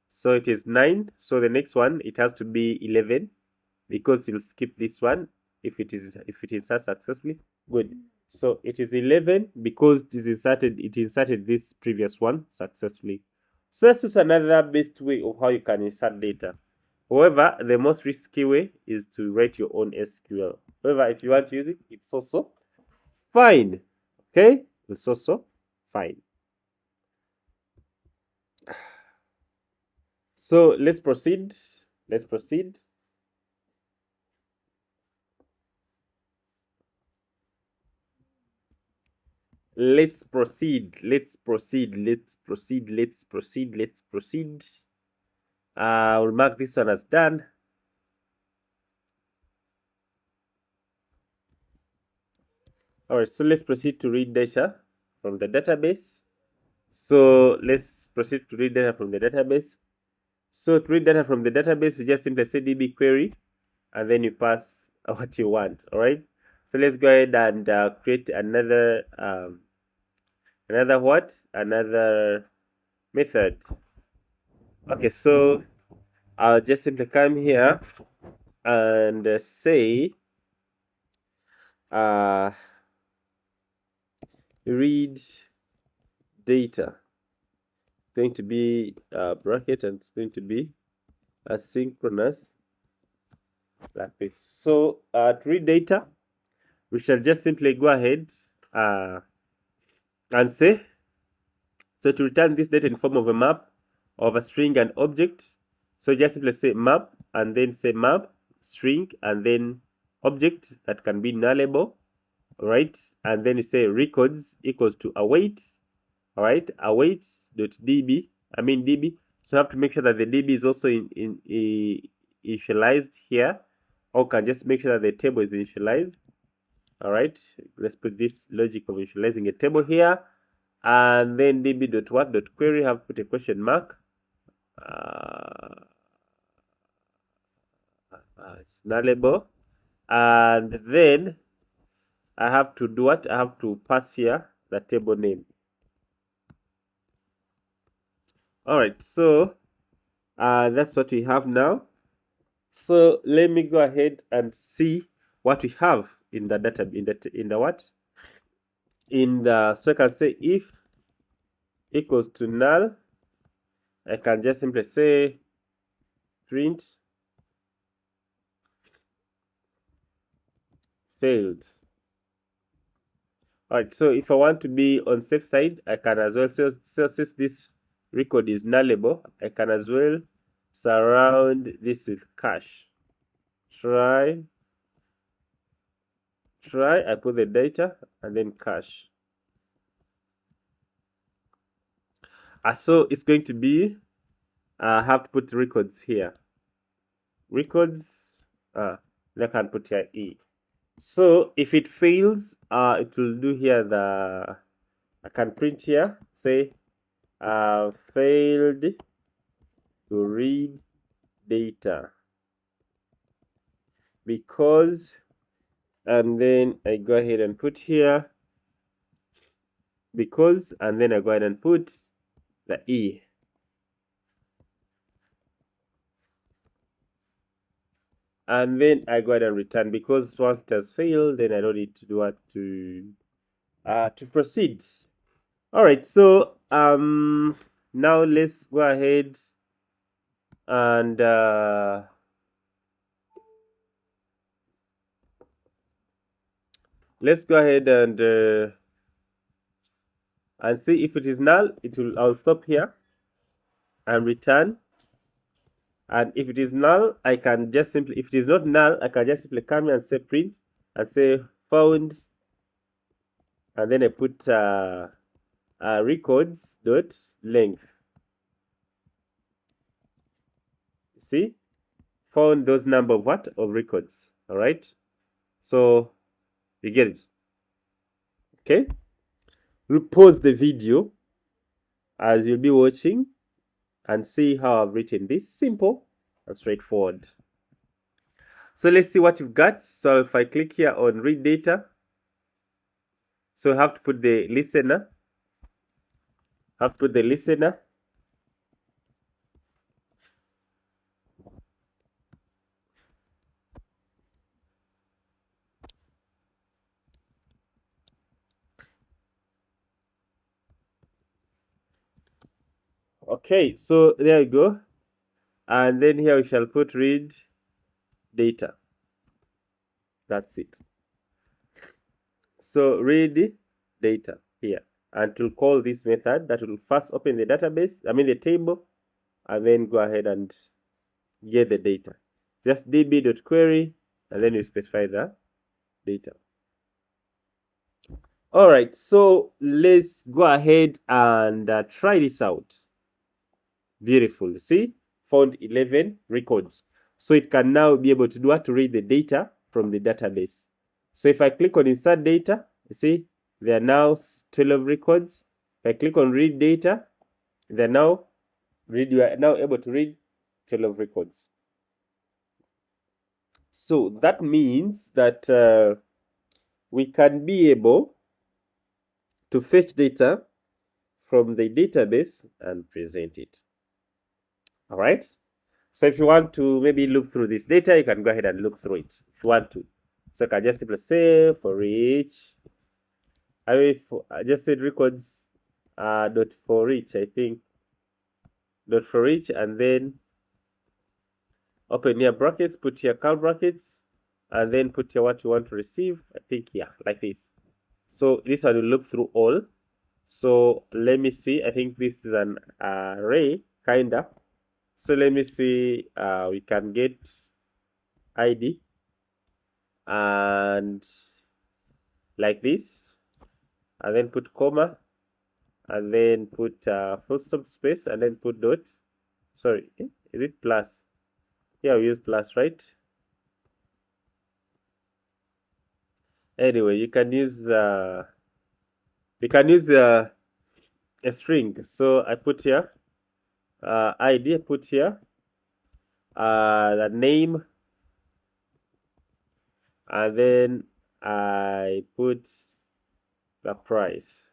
Speaker 1: So it is 9. So the next one, it has to be 11 because you'll skip this one if it inserts successfully. Good. So it is 11 because it inserted this previous one successfully. So that's just another best way of how you can insert data. However, the most risky way is to write your own SQL. However, if you want to use it, it's also fine. Okay? It's also fine. So let's proceed. Let's proceed. Let's proceed. Let's proceed. Let's proceed. Let's proceed. Let's proceed. We'll mark this one as done. All right, so let's proceed to read data from the database. So let's proceed to read data from the database. So to read data from the database, we just simply say db query, and then you pass what you want. All right. So let's go ahead and create another another method. Okay, so I'll just simply come here and say read data. It's going to be a bracket, and it's going to be asynchronous like this. So to read data, we shall just simply go ahead and say, so to return this data in form of a map of a string and object, so just simply say map and then say map string and then object that can be nullable. All right, and then you say records equals to await. All right, await.db, db. So you have to make sure that the db is also initialized here, or can just make sure that the table is initialized. All right, let's put this logic of initializing a table here, and then db.what.query, have put a question mark. It's nullable, and then I have to do what? I have to pass here the table name. All right, so that's what we have now. So let me go ahead and see what we have in the data so I can say if equals to null, I can just simply say print failed. All right, so if I want to be on safe side, I can as well, so since this record is nullable, I can as well surround this with cache. Try, I put the data and then cache. So it's going to be I have to put records here. Records, I can put here E. So if it fails, it will do here I can print here, say, failed to read data because, and then I go ahead and put here because, and then I go ahead and put the E. And then I go ahead and return because once it has failed, then I don't need to do what to proceed. All right, so now let's go ahead and let's go ahead and see if it is null. I'll stop here and return. And if it is null, I can just simply, if it is not null, I can just simply come here and say print and say found, and then I put records dot length. See, found those number of what of records. All right, so you get it. Okay, we'll pause the video as you'll be watching and see how I've written this. Simple and straightforward. So let's see what you've got. So if I click here on read data, so I have to put the listener. Okay, so there you go. And then here we shall put read data. That's it. So read data here. And to call this method that will first open the database, the table, and then go ahead and get the data. Just db.query, and then you specify the data. All right, so let's go ahead and try this out. Beautiful. See, found 11 records. So it can now be able to do what? To read the data from the database. So if I click on insert data, you see, there are now 12 records. If I click on read data, you are now able to read 12 records. So that means that we can be able to fetch data from the database and present it. All right. So if you want to maybe look through this data, you can go ahead and look through it if you want to. So I can just simply say for each. I just said records dot for each, I think. Dot for each, and then open here brackets, put here curly brackets, and then put here what you want to receive. I think yeah, like this. So this one will look through all. So let me see. I think this is an array, kinda. So let me see. We can get ID and like this, and then put comma, and then put full stop space, and then put dot. Sorry, is it plus? Yeah, we use plus, right? Anyway, you can use a string. So I put here ID. I put here the name, and then I put the price.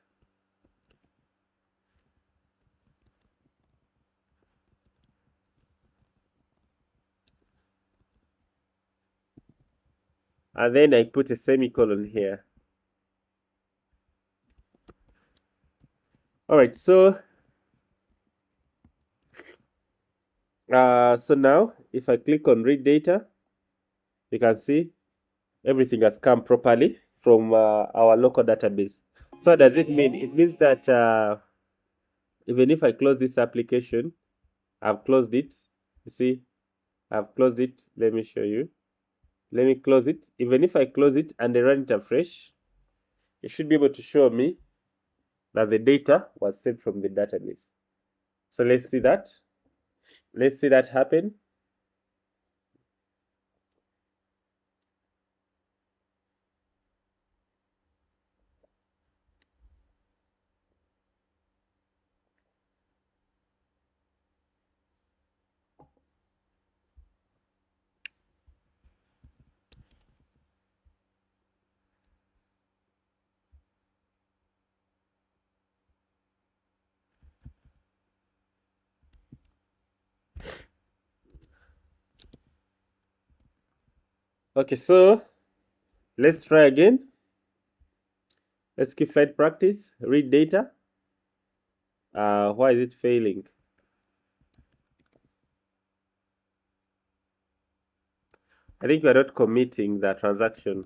Speaker 1: And then I put a semicolon here. All right, so now if I click on read data, you can see everything has come properly from our local database. So what does it mean? It means that even if I close this application, I've closed it. You see, I've closed it. Let me show you. Let me close it. Even if I close it and I run it afresh, it should be able to show me that the data was saved from the database. So let's see that. Let's see that happen. Okay, so let's try again. SQFlite practice, read data. Why is it failing? I think we are not committing the transaction.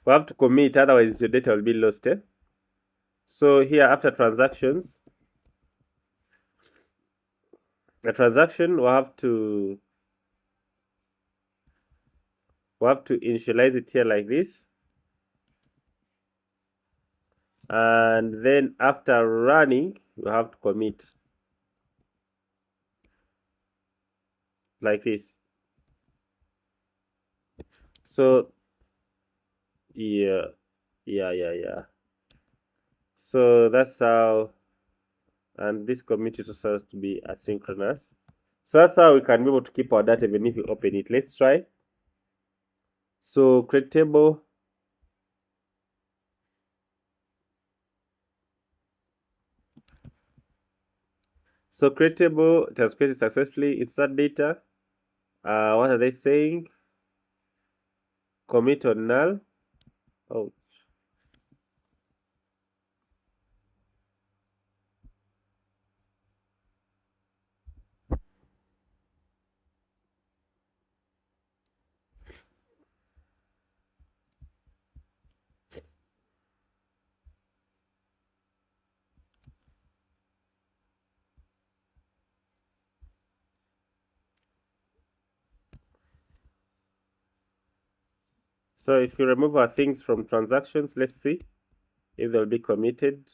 Speaker 1: We have to commit, otherwise your data will be lost. So here after transactions, the transaction we have to initialize it here like this, and then after running we have to commit like this. So yeah. So that's how, and this commit is also has to be asynchronous. So that's how we can be able to keep our data even if we open it. Let's try. So create table. So create table, it has created successfully. Insert data. What are they saying? Commit on null. Oh, so if you remove our things from transactions, let's see if they'll be committed.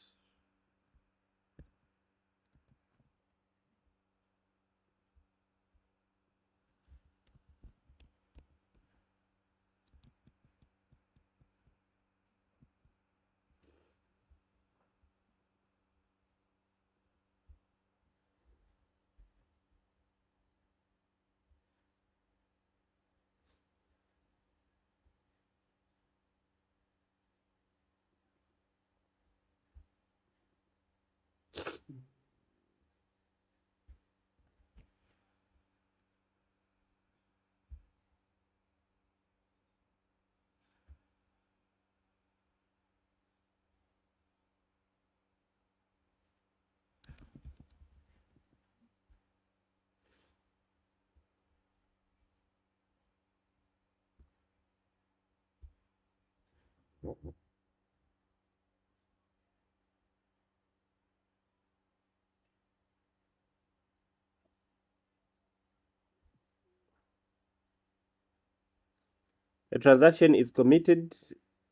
Speaker 1: A transaction is committed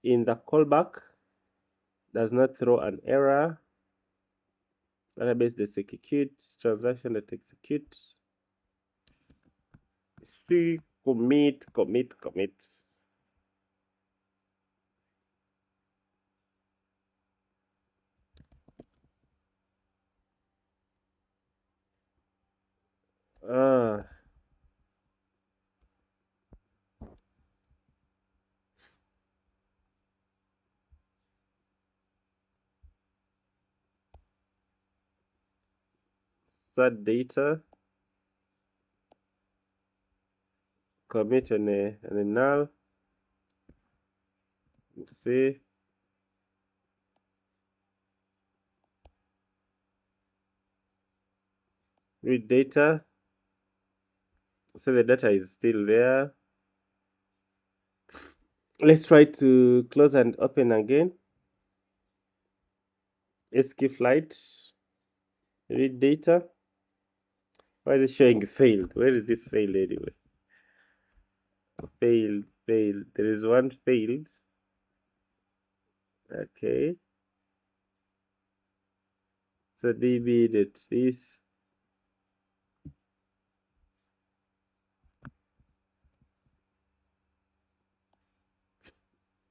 Speaker 1: in the callback, does not throw an error. Database that executes, transaction that executes. See, commit. Ah, start data, commit on a null. Let's see. Read data. So the data is still there. Let's try to close and open again. SQFlite. Read data. Why is it showing failed? Where is this failed anyway? Failed, failed. There is one failed. Okay. So db dot this.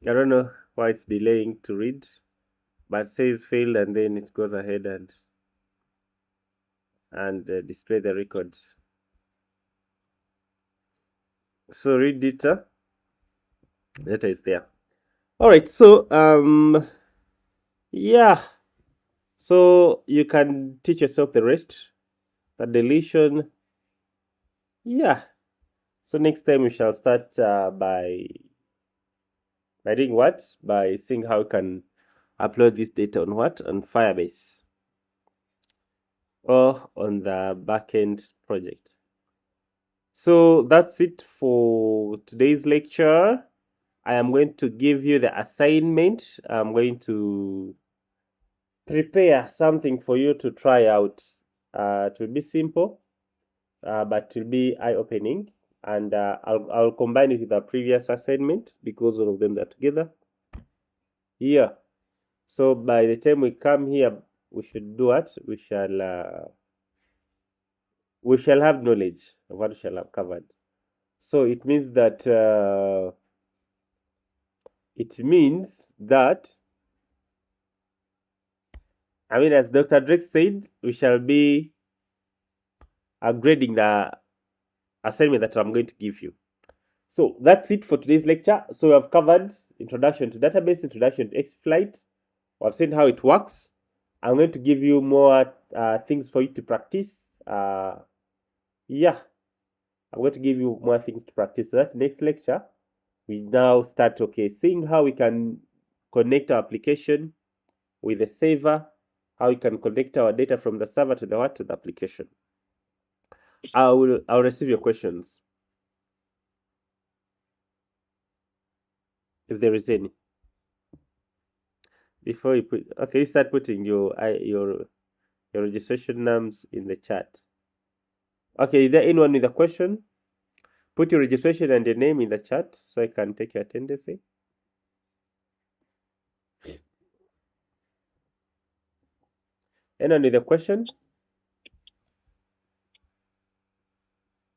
Speaker 1: I don't know why it's delaying to read, but it says failed, and then it goes ahead and display the records. So read data. Data is there. All right. So yeah. So you can teach yourself the rest. The deletion. Yeah. So next time we shall start by doing what? By seeing how you can upload this data on what? On Firebase or on the backend project. So that's it for today's lecture. I am going to give you the assignment. I'm going to prepare something for you to try out. It will be simple, but it will be eye-opening. And I'll combine it with the previous assignment because all of them are together. Yeah. So by the time we come here, we should do what? We shall have knowledge of what we shall have covered. So it means that as Dr. Drake said, we shall be grading the assignment that I'm going to give you. So that's it for today's lecture. So we have covered introduction to database, introduction to sqflite. We have seen how it works. I'm going to give you more things for you to practice. Yeah, I'm going to give you more things to practice. So that next lecture, we now start seeing how we can connect our application with the server, how we can connect our data from the server to the application. I'll receive your questions if there is any. Before you you start putting your registration names in the chat. Okay, is there anyone with a question? Put your registration and your name in the chat so I can take your attendance. Anyone with a question?